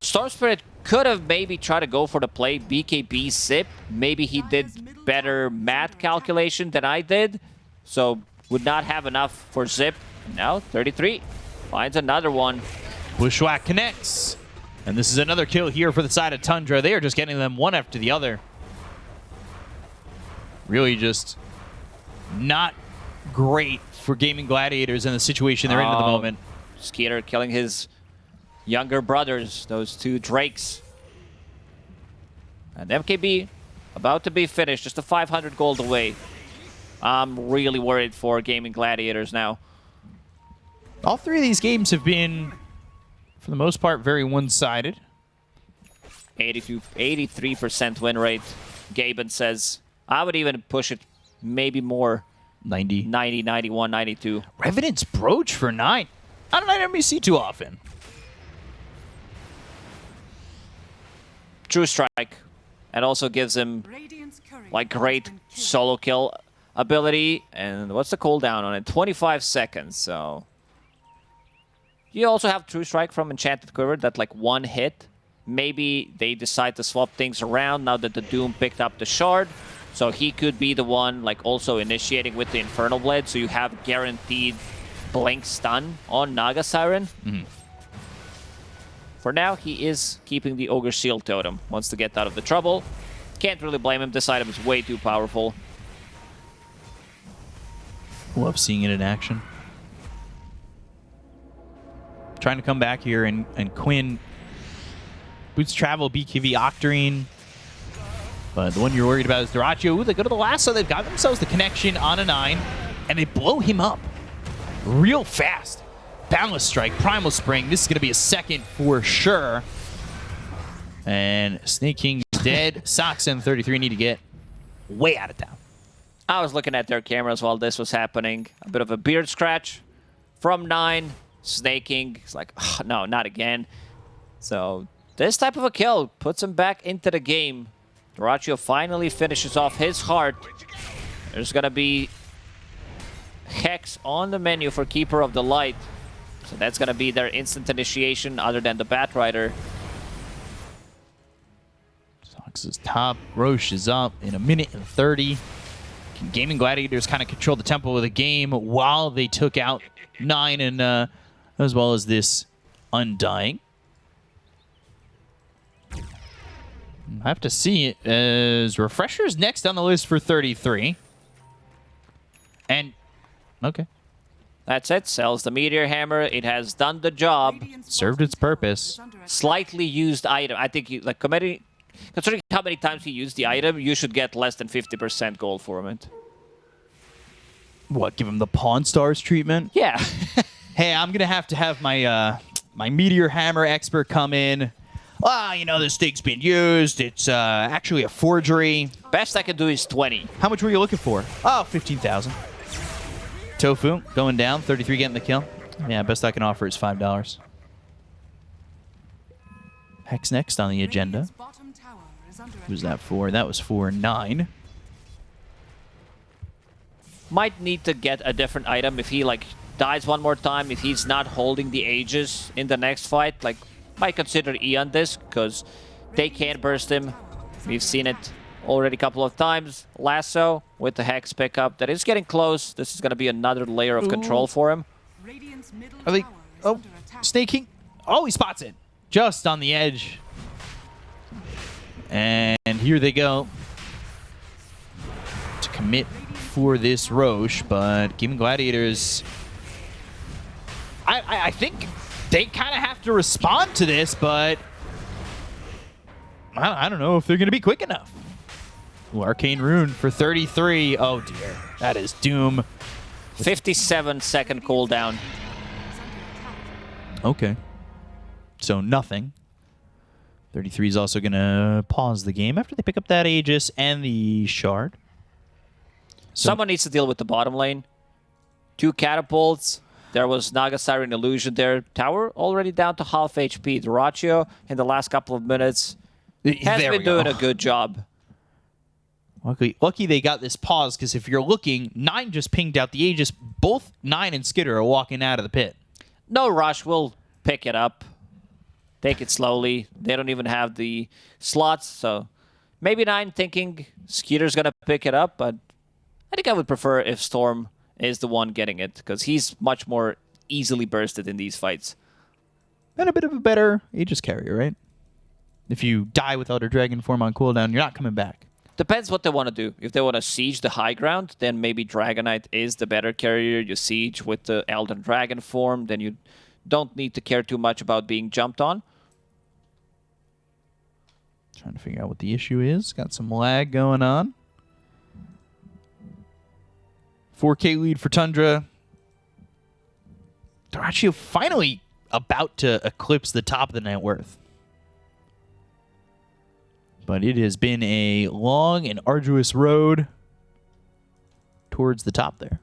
Storm Spirit could have maybe tried to go for the play BKB Zip. Maybe he did better math calculation than I did, so would not have enough for Zip. Now 33 finds another one. Bushwhack connects, and this is another kill here for the side of Tundra. They are just getting them one after the other. Really just not great for Gaimin Gladiators in the situation they're in at the moment. Skeeter killing his younger brothers, those 2 Drakes. And MKB About to be finished, just a 500 gold away. I'm really worried for Gaimin Gladiators now. All three of these games have been, for the most part, very one-sided. 83% win rate, Gaimin says. I would even push it maybe more. 90. 90, 91, 92. Revenant's Brooch for 9. I don't see too often. True Strike. And also gives him like great solo kill ability. And what's the cooldown on it? 25 seconds, so... You also have True Strike from Enchanted Quiver that like one hit. Maybe they decide to swap things around now that the Doom picked up the shard. So he could be the one like also initiating with the Infernal Blade. So you have guaranteed blink stun on Naga Siren. For now, he is keeping the Ogre Shield Totem. Wants to get out of the trouble. Can't really blame him. This item is way too powerful. Love seeing it in action. Trying to come back here, and Quinn boots travel, BKB Octarine. But the one you're worried about is Dyrachyo. Ooh, they go to the lasso. They've got themselves the connection on a 9, and they blow him up real fast. Boundless Strike, Primal Spring. This is going to be a second for sure. And Snake King's dead. Sox and 33 need to get way out of town. I was looking at their cameras while this was happening. A bit of a beard scratch from 9. Snake King is like, oh, no, not again. So this type of a kill puts him back into the game. Dyrachyo finally finishes off his heart. There's going to be Hex on the menu for Keeper of the Light. So that's going to be their instant initiation other than the Batrider. Sox is top. Roche is up in 1:30. Can Gaimin Gladiators kind of control the tempo of the game while they took out 9 and as well as this Undying. I have to see it as Refresher's next on the list for 33. And, okay. That's it. Sells the Meteor Hammer. It has done the job. Served its purpose. Slightly used item. I think, considering how many times you use the item, you should get less than 50% gold for it. What, give him the Pawn Stars treatment? Yeah. Hey, I'm going to have my my Meteor Hammer expert come in. You know, this thing's been used. It's actually a forgery. Best I can do is 20. How much were you looking for? Oh, 15,000. Tofu going down. 33 getting the kill. Yeah, best I can offer is $5. Hex next on the agenda. Who's that for? That was for 9. Might need to get a different item if he, like, dies one more time. If he's not holding the Aegis in the next fight, like, might consider Eon this, because they can burst him. We've seen it already a couple of times. Lasso with the Hex pickup. That is getting close. This is going to be another layer of control for him. Are they... Oh, Snake King. Oh, he spots it. Just on the edge. And here they go. To commit for this Roche, but Gaimin Gladiators... I think they kind of have to respond to this, but I don't know if they're going to be quick enough. Ooh, Arcane Rune for 33. Oh, dear. That is doom. 57-second cooldown. Okay. So nothing. 33 is also going to pause the game after they pick up that Aegis and the Shard. So someone needs to deal with the bottom lane. 2 catapults. There was Naga Siren Illusion there. Tower already down to half HP. Dyrachyo in the last couple of minutes has been doing a good job. Lucky they got this pause, because if you're looking, 9 just pinged out the Aegis. Both 9 and Skitter are walking out of the pit. No rush. We'll pick it up. Take it slowly. They don't even have the slots, so maybe 9 thinking Skitter's going to pick it up, but I think I would prefer if Storm is the one getting it, because he's much more easily bursted in these fights. And a bit of a better Aegis carrier, right? If you die without a dragon form on cooldown, you're not coming back. Depends what they want to do. If they want to siege the high ground, then maybe Dragonite is the better carrier. You siege with the Elden Dragon form, then you don't need to care too much about being jumped on. Trying to figure out what the issue is. Got some lag going on. 4K lead for Tundra. They're actually finally about to eclipse the top of the net worth. But it has been a long and arduous road towards the top there.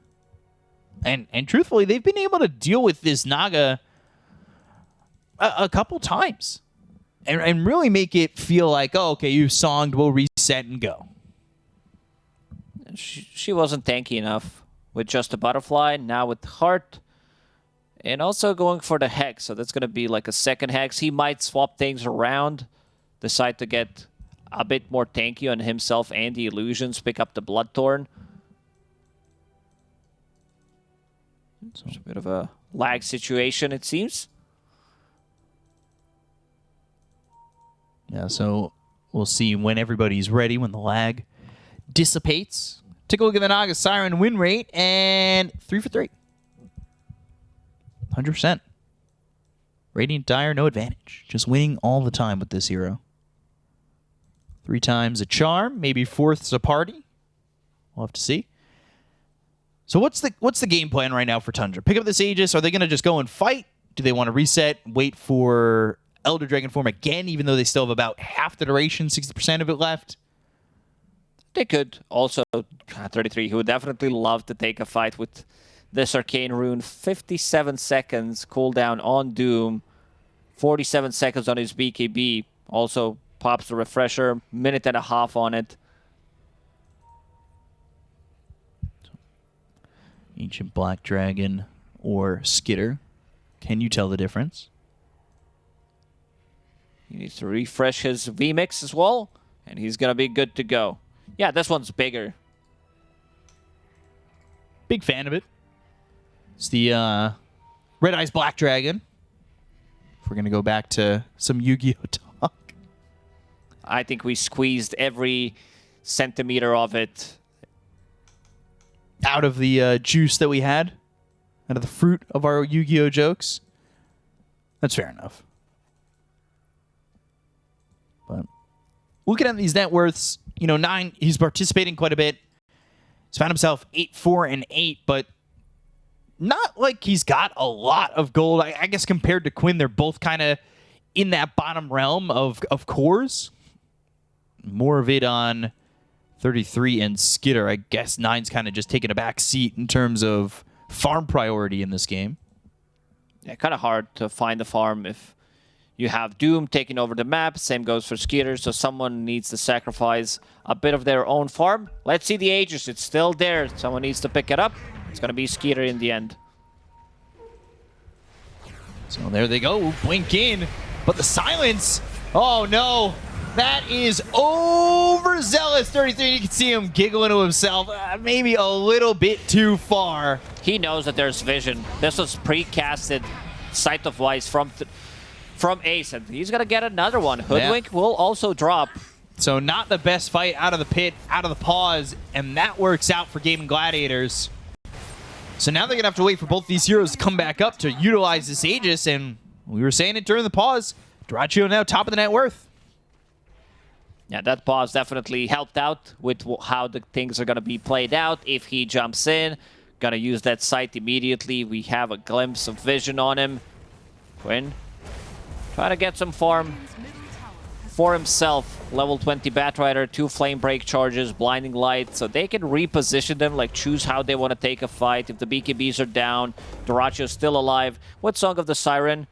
And truthfully, they've been able to deal with this Naga a couple times. And really make it feel like, oh, okay, you've songed, we'll reset and go. She wasn't tanky enough with just a butterfly, now with heart. And also going for the Hex, so that's going to be like a second Hex. He might swap things around, decide to get a bit more tanky on himself and the illusions, pick up the Bloodthorn. It's a bit of a lag situation, it seems. Yeah, so we'll see when everybody's ready, when the lag dissipates. Take a look at the Naga Siren win rate, and 3 for 3. 100%. Radiant Dire, no advantage. Just winning all the time with this hero. 3 times a charm, maybe 4th's a party. We'll have to see. So what's the game plan right now for Tundra? Pick up this Aegis. Are they going to just go and fight? Do they want to reset, wait for Elder Dragon form again, even though they still have about half the duration, 60% of it left? They could. Also, 33, who would definitely love to take a fight with this Arcane Rune. 57 seconds cooldown on Doom. 47 seconds on his BKB. Also pops the refresher. Minute and a half on it. Ancient Black Dragon or Skitter. Can you tell the difference? He needs to refresh his VMix as well, and he's going to be good to go. Yeah, this one's bigger. Big fan of it. It's the Red Eyes Black Dragon. If we're going to go back to some Yu-Gi-Oh talk. I think we squeezed every centimeter of it out of the juice that we had. Out of the fruit of our Yu-Gi-Oh jokes. That's fair enough. But looking at these net worths, you know, 9, he's participating quite a bit. He's found himself 8, 4, and 8, but not like he's got a lot of gold. I guess compared to Quinn, they're both kind of in that bottom realm of cores. More of it on 33 and Skitter. I guess 9's kind of just taking a back seat in terms of farm priority in this game. Yeah, kind of hard to find the farm if you have Doom taking over the map. Same goes for Skitter, so someone needs to sacrifice a bit of their own farm. Let's see the Aegis. It's still there. Someone needs to pick it up. It's going to be Skitter in the end. So there they go. Blink in. But the silence. Oh, no. That is overzealous. 33, you can see him giggling to himself. Maybe a little bit too far. He knows that there's vision. This was pre-casted Sight of Wise from Ace, and he's going to get another one. Hoodwink will also drop. So not the best fight out of the pit, out of the pause, and that works out for Gaimin Gladiators. So now they're going to have to wait for both these heroes to come back up to utilize this Aegis, and we were saying it during the pause. Duraccio now top of the net worth. Yeah, that pause definitely helped out with how the things are going to be played out. If he jumps in, going to use that sight immediately. We have a glimpse of vision on him. Quinn, try to get some farm for himself. Level 20 Batrider, 2 Flame Break charges, Blinding Light, so they can reposition them, like choose how they want to take a fight. If the BKBs are down, Duraccio's still alive with Song of the Siren.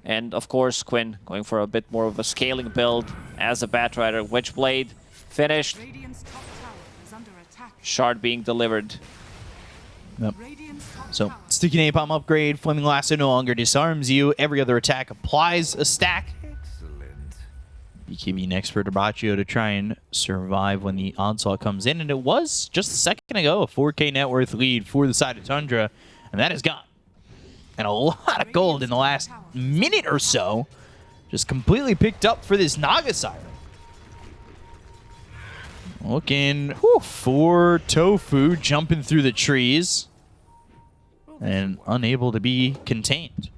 And of course, Quinn going for a bit more of a scaling build as a Batrider. Witchblade finished. Shard being delivered. Yep. So, Sticky Napalm upgrade, Flaming Lasso no longer disarms you. Every other attack applies a stack. BKB next for Duraccio to try and survive when the onslaught comes in. And it was just a second ago a 4K net worth lead for the side of Tundra. And that is gone. And a lot of gold in the last minute or so. Just completely picked up for this Naga Siren. Looking for Tofu jumping through the trees. And unable to be contained.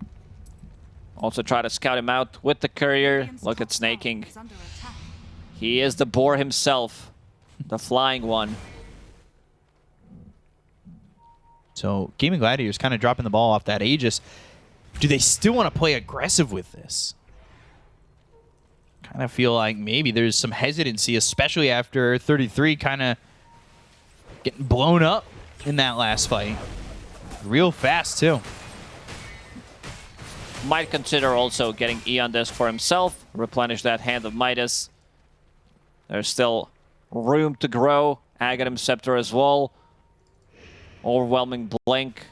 Also try to scout him out with the courier. Look at snaking. He is the boar himself, the flying one. So Gaimin Gladiators kind of dropping the ball off that Aegis. Do they still want to play aggressive with this? Kind of feel like maybe there's some hesitancy, especially after 33 kind of getting blown up in that last fight. Real fast, too. Might consider also getting Eon Disc for himself, replenish that Hand of Midas. There's still room to grow. Aghanim Scepter as well. Overwhelming Blink.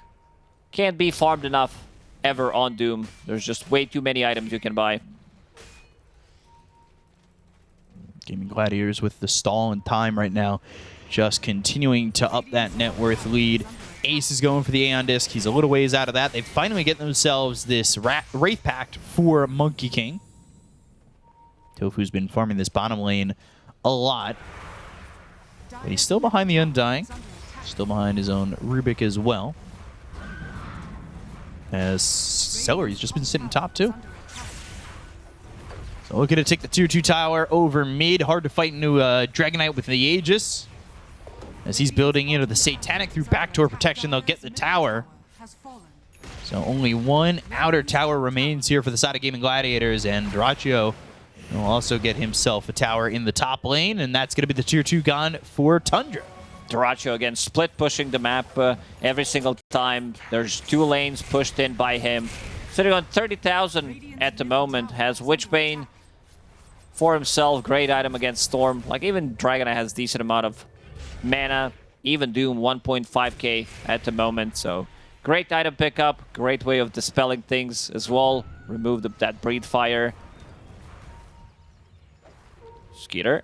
Can't be farmed enough ever on Doom. There's just way too many items you can buy. Gaimin Gladiators with the stall in time right now. Just continuing to up that net worth lead. Ace is going for the Aeon Disc. He's a little ways out of that. They finally get themselves this Wraith Pact for Monkey King. Tofu's been farming this bottom lane a lot. But he's still behind the Undying. Still behind his own Rubik as well. As Celery's just been sitting top too. So looking to take the tier 2 tower over mid. Hard to fight into Dragonite with the Aegis. As he's building into the Satanic through backdoor protection, they'll get the tower. So only one outer tower remains here for the side of Gaimin Gladiators, and Duraccio will also get himself a tower in the top lane, and that's going to be the tier 2 gone for Tundra. Duraccio again, split pushing the map every single time. There's 2 lanes pushed in by him. Sitting on 30,000 at the moment, has Witchbane for himself. Great item against Storm. Like even Dragonite has decent amount of mana. Even Doom 1.5k at the moment. So great item pickup. Great way of dispelling things as well. Remove that Breathe Fire. Skeeter.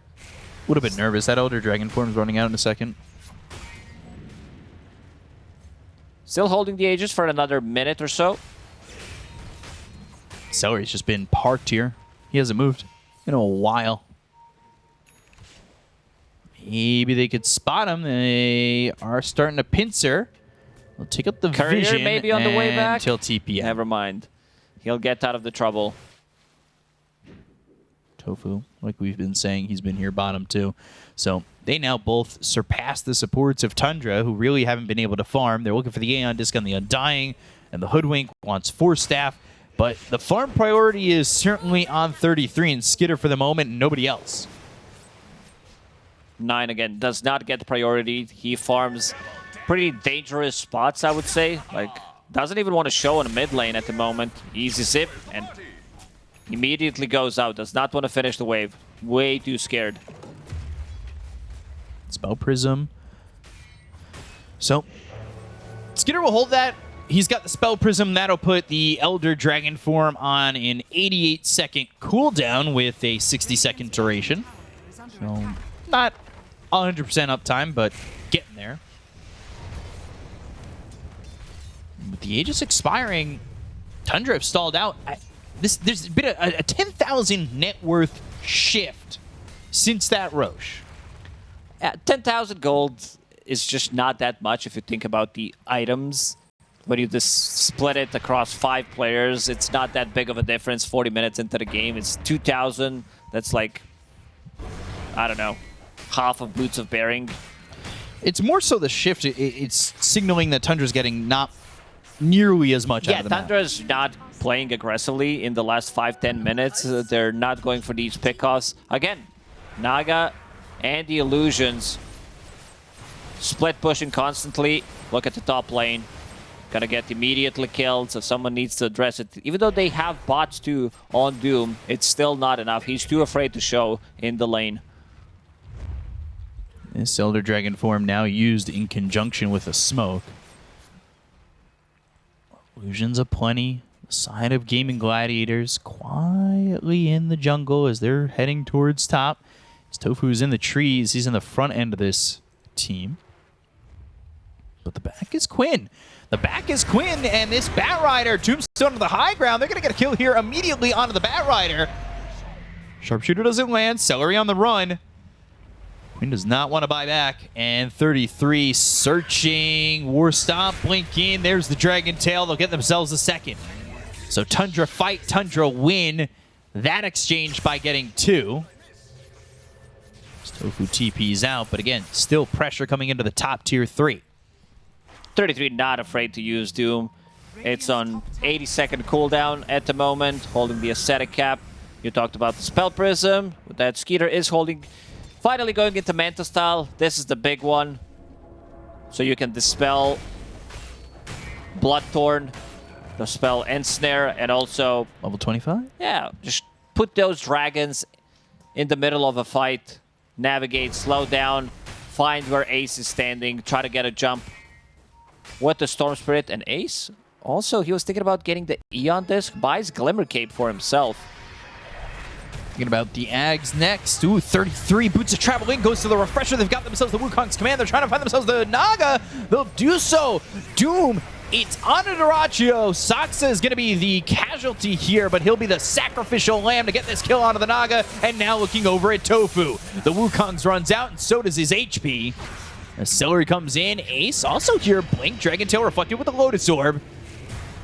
Would have been nervous. That Elder Dragon form's running out in a second. Still holding the Aegis for another minute or so. Celery's just been parked here. He hasn't moved in a while. Maybe they could spot him. They are starting to pincer. They'll take up the Courier vision maybe on the way back. Until TP. Never mind. He'll get out of the trouble. Tofu, like we've been saying, he's been here bottom too. So they now both surpass the supports of Tundra, who really haven't been able to farm. They're looking for the Aeon Disc on the Undying, and the Hoodwink wants 4 staff. But the farm priority is certainly on 33 and Skitter for the moment, and nobody else. 9 again does not get priority. He farms pretty dangerous spots, I would say. Like, doesn't even want to show in the mid lane at the moment. Easy zip and immediately goes out. Does not want to finish the wave. Way too scared. Spell Prism. So, Skitter will hold that. He's got the Spell Prism. That'll put the Elder Dragon form on an 88-second cooldown with a 60-second duration. So, not 100% uptime, but getting there. With the Aegis expiring, Tundra have stalled out. There's been a 10,000 net worth shift since that Roche. 10,000 gold is just not that much if you think about the items. When you just split it across 5 players, it's not that big of a difference. 40 minutes into the game, it's 2,000. That's like, I don't know, half of Boots of Bearing. It's more so the shift. It's signaling that Tundra's getting not nearly as much out of the map. Tundra's not playing aggressively in the last 5-10 minutes. They're not going for these pickoffs. Again, Naga and the Illusions split pushing constantly. Look at the top lane. Gonna get immediately killed, so someone needs to address it. Even though they have bots too on Doom, it's still not enough. He's too afraid to show in the lane. This Elder Dragon form now used in conjunction with a smoke. Illusions aplenty. The side of Gaimin Gladiators quietly in the jungle as they're heading towards top. As Tofu's in the trees. He's in the front end of this team. But the back is Quinn. The back is Quinn, and this Batrider, Tombstone to the high ground. They're going to get a kill here immediately onto the Batrider. Sharpshooter doesn't land. Celery on the run. Quinn does not want to buy back. And 33 searching. War Stomp, blink in. There's the Dragon Tail. They'll get themselves a second. So Tundra fight, Tundra win. That exchange by getting 2. Tofu TP's out, but again, still pressure coming into the top tier 3. 33 not afraid to use Doom. It's on 80-second cooldown at the moment, holding the Ascetic Cap. You talked about the Spell Prism. That Skeeter is holding, finally going into Manta style. This is the big one. So you can dispel Bloodthorn, dispel Ensnare, and also... Level 25? Yeah, just put those dragons in the middle of a fight. Navigate, slow down, find where Ace is standing, try to get a jump with the Storm Spirit. And Ace, also, he was thinking about getting the Eon Disc, buys Glimmer Cape for himself. Thinking about the Ags next. Ooh, 33. Boots of Travel in, goes to the Refresher. They've got themselves the Wukong's Command. They're trying to find themselves the Naga. They'll do so. Doom, it's on Adoraccio. Saksa is going to be the casualty here, but he'll be the sacrificial lamb to get this kill onto the Naga. And now looking over at Tofu. The Wukong's runs out, and so does his HP. As Celery comes in, Ace also here. Blink, Dragon Tail reflected with the Lotus Orb.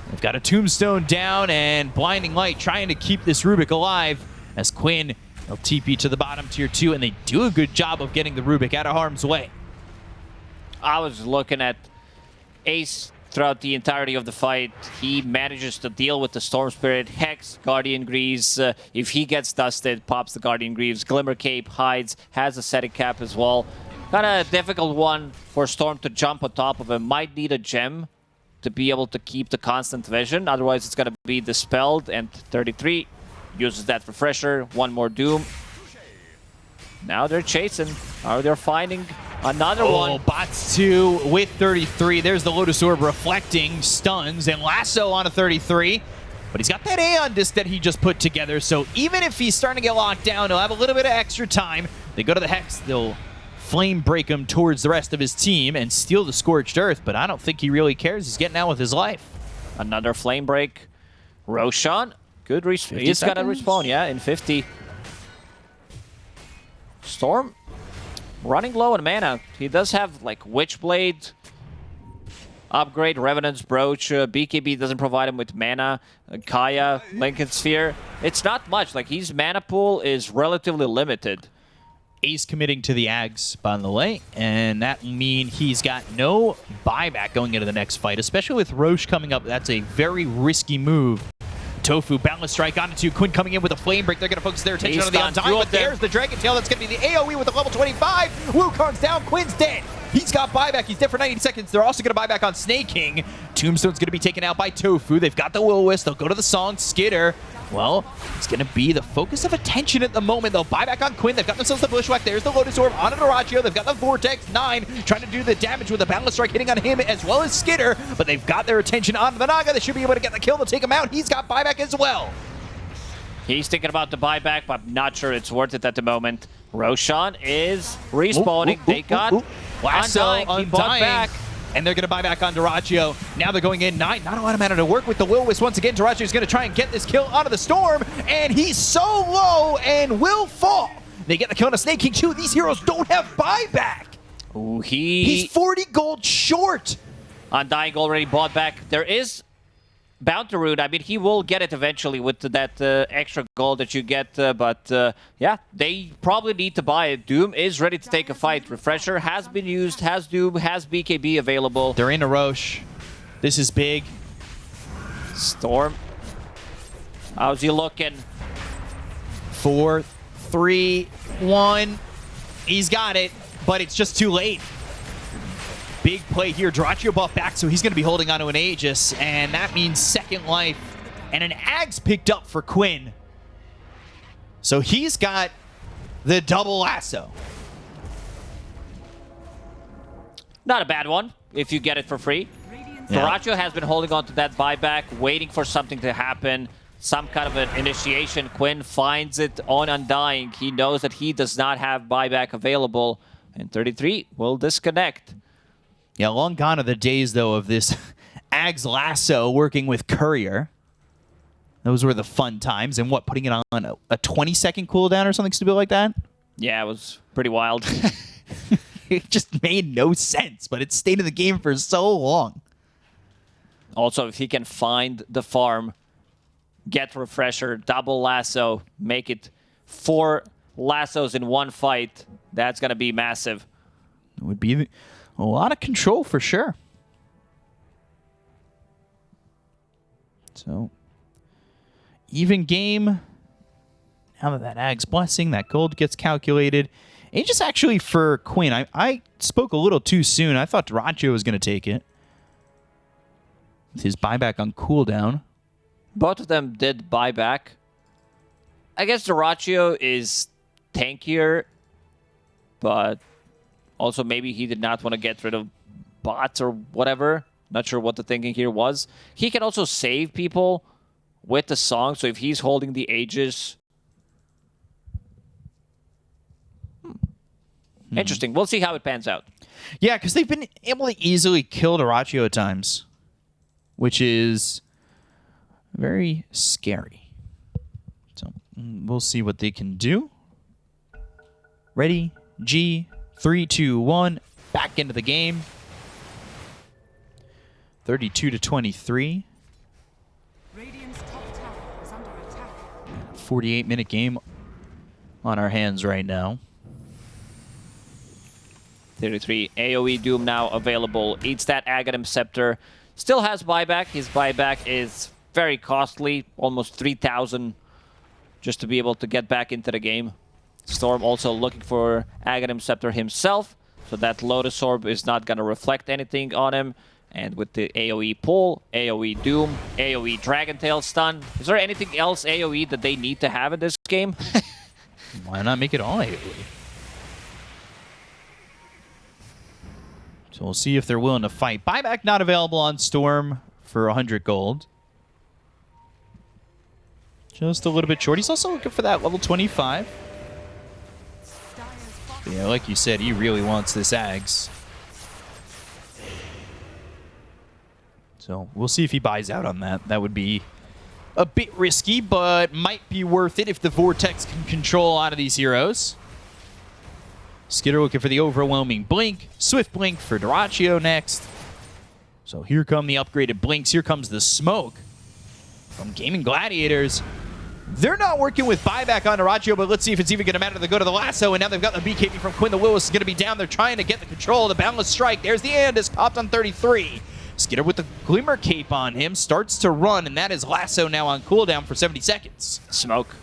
They've got a Tombstone down and Blinding Light trying to keep this Rubik alive. As Quinn, they'll TP to the bottom tier 2, and they do a good job of getting the Rubik out of harm's way. I was looking at Ace throughout the entirety of the fight. He manages to deal with the Storm Spirit, Hex, Guardian Greaves. If he gets dusted, pops the Guardian Greaves. Glimmer Cape hides, has a Ascetic Cap as well. Kind of a difficult one for Storm to jump on top of him. Might need a gem to be able to keep the constant vision. Otherwise, it's going to be dispelled. And 33 uses that Refresher. One more Doom. Now they're chasing. Are they finding another one? Bots 2 with 33. There's the Lotus Orb reflecting, stuns, and lasso on a 33. But he's got that Aeon Disc that he just put together. So even if he's starting to get locked down, he'll have a little bit of extra time. They go to the Hex. They'll flame break him towards the rest of his team and steal the Scorched Earth. But I don't think he really cares. He's getting out with his life. Another flame break. Roshan. Good respawn. He's got a respawn, yeah, in 50. Storm running low on mana. He does have like Witchblade upgrade, Revenant's Brooch. BKB doesn't provide him with mana. Kaya, Lincoln Sphere. It's not much. Like his mana pool is relatively limited. Ace committing to the Ags, by the way, and that mean he's got no buyback going into the next fight, especially with Roche coming up. That's a very risky move. Tofu, Boundless Strike onto 2. Quinn coming in with a Flame Break. They're going to focus their attention on the Undying, but there's the Dragon Tail. That's going to be the AoE with the level 25. Wukong's down. Quinn's dead. He's got buyback. He's dead for 90 seconds. They're also going to buy back on Snake King. Tombstone's going to be taken out by Tofu. They've got the Will-O-Wisp. They'll go to the Song. Skitter. Well, it's going to be the focus of attention at the moment. They'll buy back on Quinn. They've got themselves the Bushwhack. There's the Lotus Orb on Adoraccio. They've got the Vortex 9 trying to do the damage with the Boundless Strike hitting on him as well as Skitter. But they've got their attention on the Naga. They should be able to get the kill. They'll take him out. He's got buyback as well. He's thinking about the buyback, but I'm not sure it's worth it at the moment. Roshan is respawning. They got Lasso, Undying. He bought back. And they're going to buy back on Adoraccio. Now they're going in 9. Not a lot of mana to work with the Will-O-Wisp once again. Adoraccio going to try and get this kill out of the Storm. And he's so low and will fall. They get the kill on a Snake King too. These heroes don't have buyback. Ooh, He's 40 gold short. Undying already bought back. There is Bounty Rune. I mean, he will get it eventually with that extra gold that you get. But yeah, they probably need to buy it. Doom is ready to take a fight. Refresher has been used, has Doom, has BKB available. They're in a Roche. This is big. Storm. How's he looking? 4, 3, 1. He's got it, but it's just too late. Big play here. Adoraccio buff back, so he's going to be holding onto an Aegis, and that means second life. And an Ags picked up for Quinn. So he's got the double lasso. Not a bad one if you get it for free. Adoraccio has been holding on to that buyback, waiting for something to happen. Some kind of an initiation. Quinn finds it on Undying. He knows that he does not have buyback available. And 33 will disconnect. Yeah, long gone are the days, though, of this Ags lasso working with Courier. Those were the fun times. And what, putting it on a 20-second cooldown or something stupid like that? Yeah, it was pretty wild. It just made no sense, but it stayed in the game for so long. Also, if he can find the farm, get Refresher, double lasso, make it 4 lassos in one fight, That's going to be massive. It would be a lot of control for sure. So, even game. Now that Ag's Blessing, that gold gets calculated. Aegis actually for Quinn. I spoke a little too soon. I thought Dyrachyo was going to take it. With his buyback on cooldown. Both of them did buyback. I guess Dyrachyo is tankier, but also maybe he did not want to get rid of bots or whatever. Not sure what the thinking here was. He can also save people with the song, so if he's holding the Aegis... Interesting. We'll see how it pans out. Yeah, because they've been able to easily kill Dyrachyo at times, which is very scary. So we'll see what they can do. Ready? G. 3, 2, 1. Back into the game. 32-23. Radiant's top tower is under attack. 48-minute game on our hands right now. 33. AoE Doom now available. Eats that Aghanim Scepter. Still has buyback. His buyback is very costly. Almost 3,000 just to be able to get back into the game. Storm also looking for Aghanim Scepter himself. So that Lotus Orb is not going to reflect anything on him. And with the AoE pull, AoE Doom, AoE Dragon Tail Stun. Is there anything else AoE that they need to have in this game? Why not make it all AoE? So we'll see if they're willing to fight. Buyback not available on Storm for 100 gold. Just a little bit short. He's also looking for that level 25. But yeah, like you said, he really wants this Ags. So we'll see if he buys out on that. That would be a bit risky, but might be worth it if the Vortex can control a lot of these heroes. Skitter looking for the overwhelming blink. Swift blink for Dyrachyo next. So here come the upgraded blinks. Here comes the smoke from Gaimin Gladiators. They're not working with buyback on Dyrachyo, but let's see if it's even going to matter. They go to the lasso, and now they've got the BKB from Quinn. The Willis is going to be down. They're trying to get the control. The Boundless Strike. There's the Andis popped on 33. Skitter with the Glimmer Cape on him. Starts to run, and that is lasso now on cooldown for 70 seconds. Smoke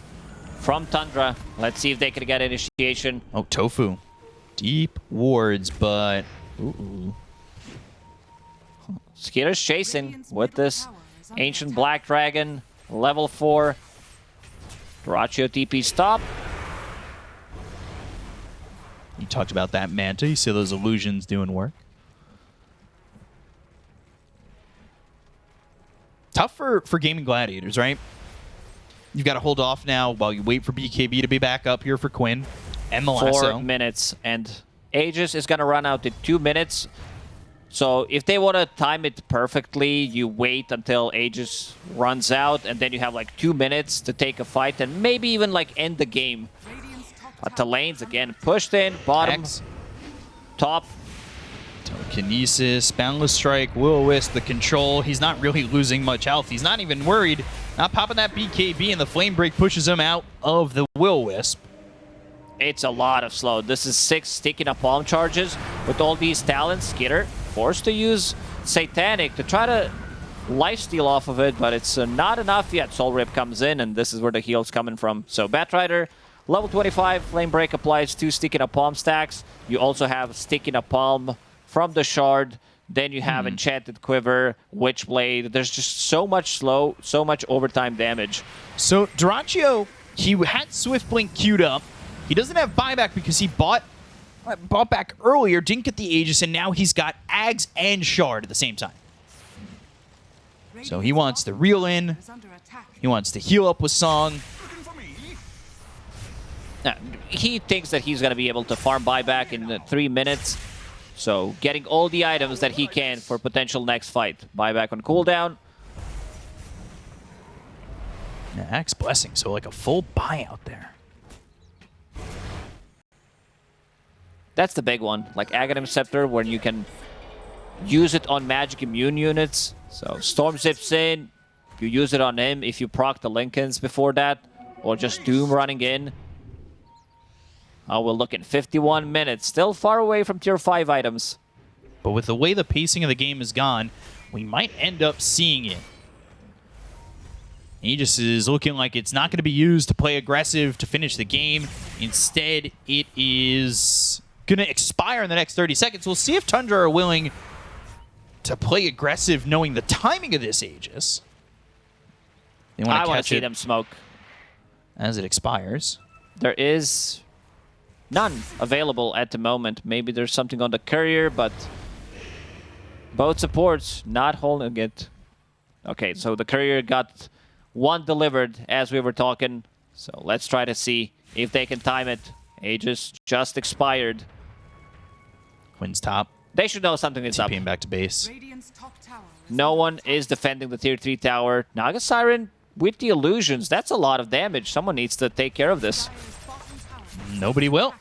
from Tundra. Let's see if they can get initiation. Oh, Tofu. Deep wards, but... Ooh. Skitter's chasing with this Ancient Black Dragon, level 4. Dyrachyo TP stop. You talked about that Manta. You see those illusions doing work. Tough for Gaimin Gladiators, right? You've got to hold off now while you wait for BKB to be back up here for Quinn. And the lasso. 4 minutes, and Aegis is going to run out in 2 minutes. So if they want to time it perfectly, you wait until Aegis runs out, and then you have like 2 minutes to take a fight, and maybe even like end the game. But the lanes again pushed in, bottom, top. Telekinesis, Boundless Strike, Will-O-Wisp, the control. He's not really losing much health. He's not even worried. Not popping that BKB, and the Flame Break pushes him out of the Will-O-Wisp. It's a lot of slow. This is 6 sticky napalm charges with all these talents. Skitter forced to use Satanic to try to lifesteal off of it, but it's not enough yet. Soul Rip comes in, and this is where the heal's coming from. So Batrider, level 25, Flame Break applies 2 sticky napalm stacks. You also have sticky napalm from the shard. Then you have Enchanted Quiver, Witchblade. There's just so much slow, so much overtime damage. So Dyrachyo, he had Swift Blink queued up. He doesn't have buyback because he bought back earlier, didn't get the Aegis, and now he's got Ags and Shard at the same time. So he wants to reel in. He wants to heal up with Song. Now, he thinks that he's going to be able to farm buyback in 3 minutes. So getting all the items that he can for potential next fight. Buyback on cooldown. Axe Blessing, so like a full buyout there. That's the big one. Like Aghanim Scepter, where you can use it on magic immune units. So Storm zips in. You use it on him if you proc the Lincolns before that. Or just Doom running in. Oh, we're looking 51 minutes. Still far away from tier 5 items. But with the way the pacing of the game has gone, we might end up seeing it. Aegis is looking like it's not going to be used to play aggressive to finish the game. Instead, it is going to expire in the next 30 seconds. We'll see if Tundra are willing to play aggressive knowing the timing of this Aegis. They want I to want to catch see it them smoke. as it expires. There is none available at the moment. Maybe there's something on the courier, but both supports not holding it. Okay, so the courier got one delivered as we were talking. So let's try to see if they can time it. Aegis just expired. Quinn's top. They should know something is up. TPing back to base. Radiant's top tower is No one is defending the tier 3 tower. Naga Siren with the illusions. That's a lot of damage. Someone needs to take care of this. Dire's bottom tower. Nobody will.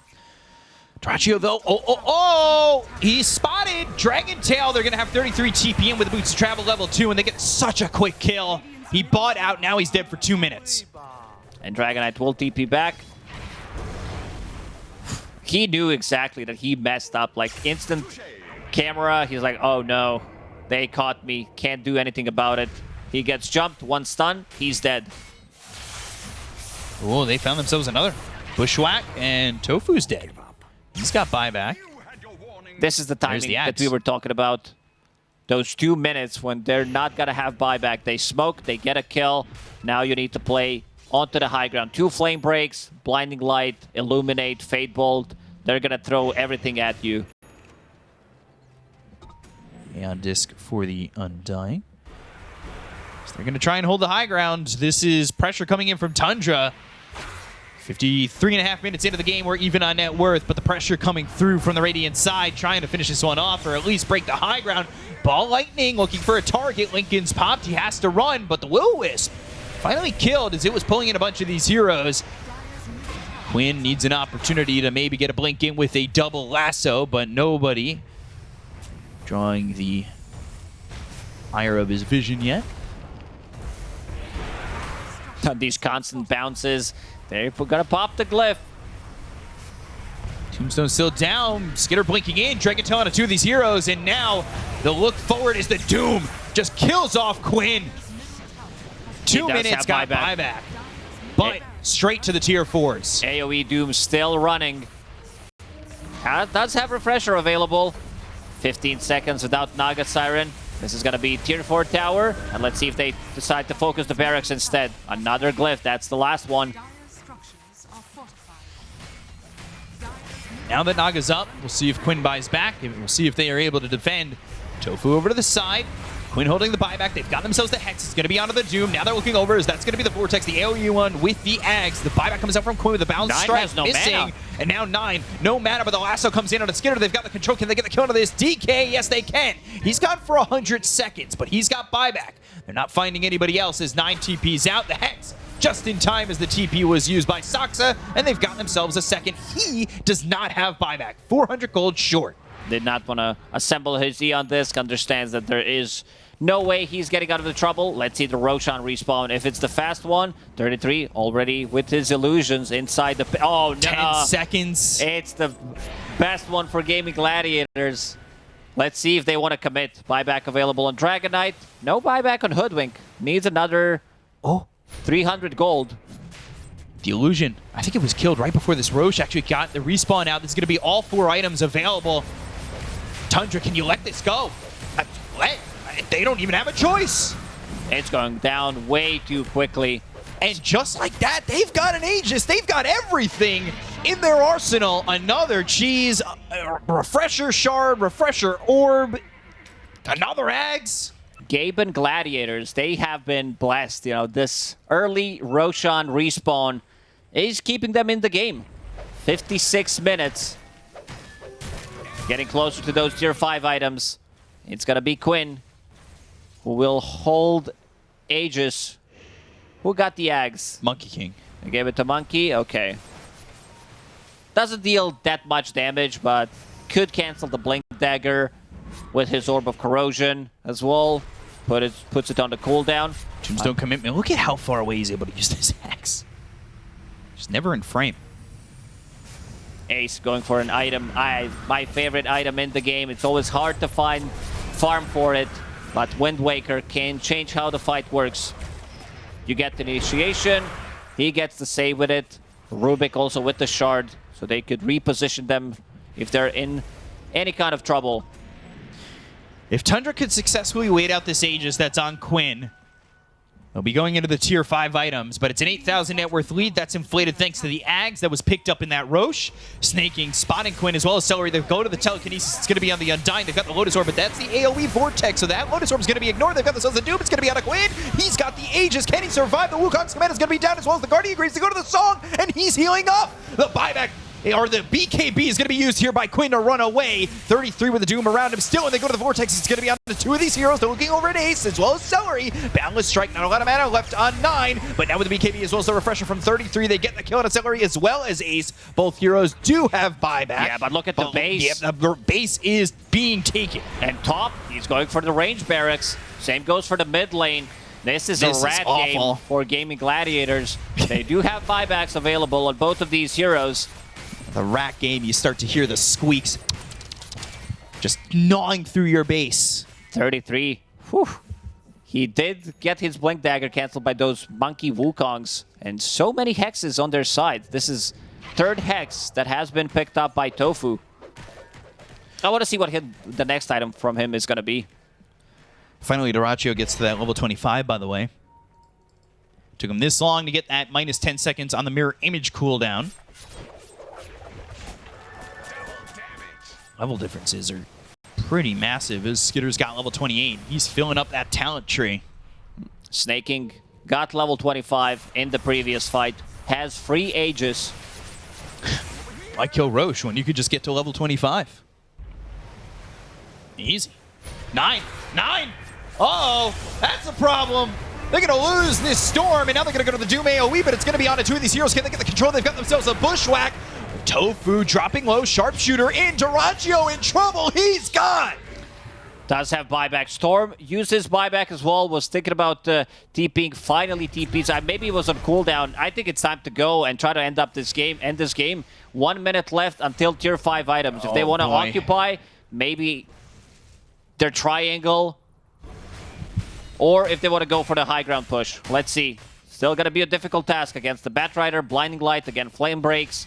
Draccio, though. Oh! He's spotted. Dragon Tail. They're going to have 33 TP in with the boots to travel level 2, and they get such a quick kill. He bought out. Now he's dead for 2 minutes. And Dragonite will TP back. He knew exactly that he messed up. Like, instant camera. He's like, oh no. They caught me. Can't do anything about it. He gets jumped. One stun. He's dead. Oh, they found themselves another bushwhack, and Tofu's dead. He's got buyback. This is the timing the that axe. we were talking about. Those 2 minutes when they're not going to have buyback. They smoke. They get a kill. Now you need to play onto the high ground. 2 flame breaks, blinding light, illuminate, fate bolt. They're going to throw everything at you. Aeon Disc for the Undying. So they're going to try and hold the high ground. This is pressure coming in from Tundra. 53.5 minutes into the game, we're even on net worth, but the pressure coming through from the Radiant side, trying to finish this one off, or at least break the high ground. Ball Lightning looking for a target. Lincoln's popped. He has to run, but the Will-O-Wisp finally killed as it was pulling in a bunch of these heroes. Quinn needs an opportunity to maybe get a blink in with a double lasso, but nobody drawing the ire of his vision yet. These constant bounces. They're gonna pop the glyph. Tombstone still down. Skitter blinking in. Dragon Tail on 2 of these heroes, and now the look forward is the Doom. Just kills off Quinn. 2 does minutes have got buyback. But straight to the tier 4s. AoE Doom still running. Does have Refresher available. 15 seconds without Naga Siren. This is going to be tier 4 tower. And let's see if they decide to focus the barracks instead. Another glyph. That's the last one. Dire's structures are fortified. Now that Naga's up, we'll see if Quinn buys back, and we'll see if they are able to defend. Tofu over to the side. Quinn holding the buyback. They've got themselves the Hex. It's going to be onto the Doom. Now they're looking over as that's going to be the Vortex, the AoE one with the Ags. The buyback comes out from Quinn with the bounce Nine strike has no missing. mana. And now 9, no mana, but the lasso comes in on a Skitter. They've got the control. Can they get the kill into this? DK, yes they can. He's gone for 100 seconds, but he's got buyback. They're not finding anybody else as 9 TPs out. The Hex just in time as the TP was used by Saksa, and they've got themselves a second. He does not have buyback. 400 gold short. Did not want to assemble his Eon Disc. Understands that there is no way he's getting out of the trouble. Let's see the Roshan respawn. If it's the fast one, 33 already with his illusions inside the... Oh, no. 10 seconds. It's the best one for Gaimin Gladiators. Let's see if they want to commit. Buyback available on Dragonite. No buyback on Hoodwink. Needs another 300 gold. The illusion, I think it was killed right before this Roche actually got the respawn out. There's going to be all 4 items available. Tundra, can you let this go? They don't even have a choice. It's going down way too quickly. And just like that, they've got an Aegis. They've got everything in their arsenal. Another cheese, a refresher shard, refresher orb, another Ags. Gaimin Gladiators, they have been blessed. You know, this early Roshan respawn is keeping them in the game. 56 minutes. Getting closer to those tier 5 items. It's going to be Quinn, who will hold Aegis. Who got the Ags? Monkey King. They gave it to Monkey? Okay. Doesn't deal that much damage, but could cancel the Blink Dagger with his Orb of Corrosion as well. Puts it on the cooldown. Tombstone commitment. Look at how far away he's able to use this axe. Just never in frame. Ace going for an item. My favorite item in the game. It's always hard to farm for it, but Wind Waker can change how the fight works. You get the initiation, he gets the save with it. Rubik also with the shard, so they could reposition them if they're in any kind of trouble. If Tundra could successfully wait out this Aegis that's on Quinn, they'll be going into the tier 5 items, but it's an 8,000 net worth lead that's inflated thanks to the Ags that was picked up in that Roche. Snaking, spotting Quinn as well as Celery. They go to the telekinesis. It's going to be on the Undying. They've got the Lotus Orb, but that's the AoE Vortex, so that Lotus Orb is going to be ignored. They've got the Sons of Doom. It's going to be on a Quinn. He's got the Aegis. Can he survive? The Wukong's command is going to be down as well as the Guardian agrees to go to the Song, and he's healing up. The buyback, or the BKB is going to be used here by Quinn to run away. 33 with the Doom around him still, and they go to the Vortex. It's going to be on the 2 of these heroes. They're looking over at Ace as well as Celery. Boundless Strike, not a lot of mana left on 9, but now with the BKB as well as the Refresher from 33, they get the kill on Celery as well as Ace. Both heroes do have buyback. Yeah, but look at the base. Yeah, the base is being taken. And top, he's going for the range barracks. Same goes for the mid lane. This is a rat game for Gaimin Gladiators. They do have buybacks available on both of these heroes. The rat game, you start to hear the squeaks just gnawing through your base. 33. Whew. He did get his Blink Dagger canceled by those monkey Wukongs. And so many hexes on their side. This is third hex that has been picked up by Tofu. I want to see what the next item from him is going to be. Finally, Doraccio gets to that level 25, by the way. Took him this long to get that minus 10 seconds on the mirror image cooldown. Level differences are pretty massive as Skitter's got level 28. He's filling up that talent tree. Snaking got level 25 in the previous fight. Has free Aegis. Why kill Roche when you could just get to level 25? Easy. 9! Uh-oh! That's a problem! They're going to lose this Storm, and now they're going to go to the Doom AoE, but it's going to be on to 2 of these heroes. Can they get the control? They've got themselves a Bushwhack. Tofu dropping low, Sharpshooter in, Doraccio in trouble, he's gone! Does have buyback. Storm used his buyback as well, was thinking about TPing, finally TPs. Maybe it was on cooldown. I think it's time to go and try to end this game. 1 minute left until tier 5 items. If they want to occupy, maybe their triangle, or if they want to go for the high ground push. Let's see. Still going to be a difficult task against the Batrider, Blinding Light, again Flame Breaks.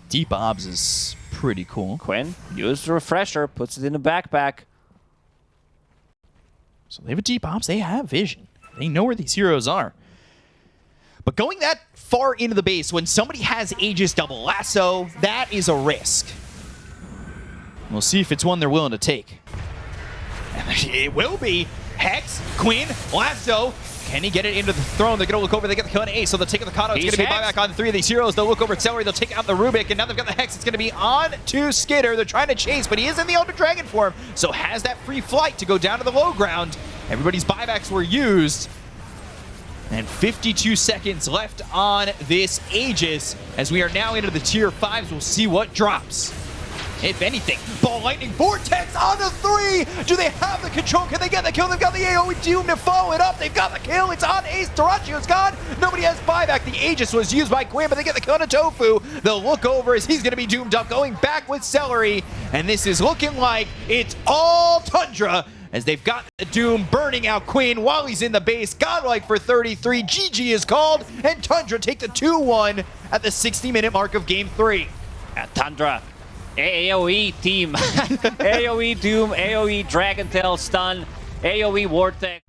Deep Obs is pretty cool. Quinn used the Refresher, puts it in the backpack. So they have a Deep Obs, they have vision. They know where these heroes are. But going that far into the base when somebody has Aegis double lasso, that is a risk. We'll see if it's one they're willing to take. It will be. Hex, Quinn, lasso. Can he get it into the throne? They're going to look over. They get the kill on Ace, so they'll take the Kano. It's going to be buyback on 3 of these heroes. They'll look over at Celery. They'll take out the Rubik, and now they've got the Hex. It's going to be on to Skitter. They're trying to chase, but he is in the Elder Dragon form, so has that free flight to go down to the low ground. Everybody's buybacks were used. And 52 seconds left on this Aegis. As we are now into the tier 5s, we'll see what drops. If anything, Ball Lightning Vortex on the 3! Do they have the control? Can they get the kill? They've got the AoE Doom to follow it up. They've got the kill. It's on Ace. Doraccio's gone. Nobody has buyback. The Aegis was used by Quinn, but they get the kill on Tofu. They'll look over as he's going to be doomed up, going back with Celery. And this is looking like it's all Tundra, as they've got the Doom burning out Quinn while he's in the base. Godlike for 33. GG is called, and Tundra take the 2-1 at the 60-minute mark of Game 3. At Tundra. AoE team. AoE Doom, AoE Dragon Tail Stun, AoE Vortex.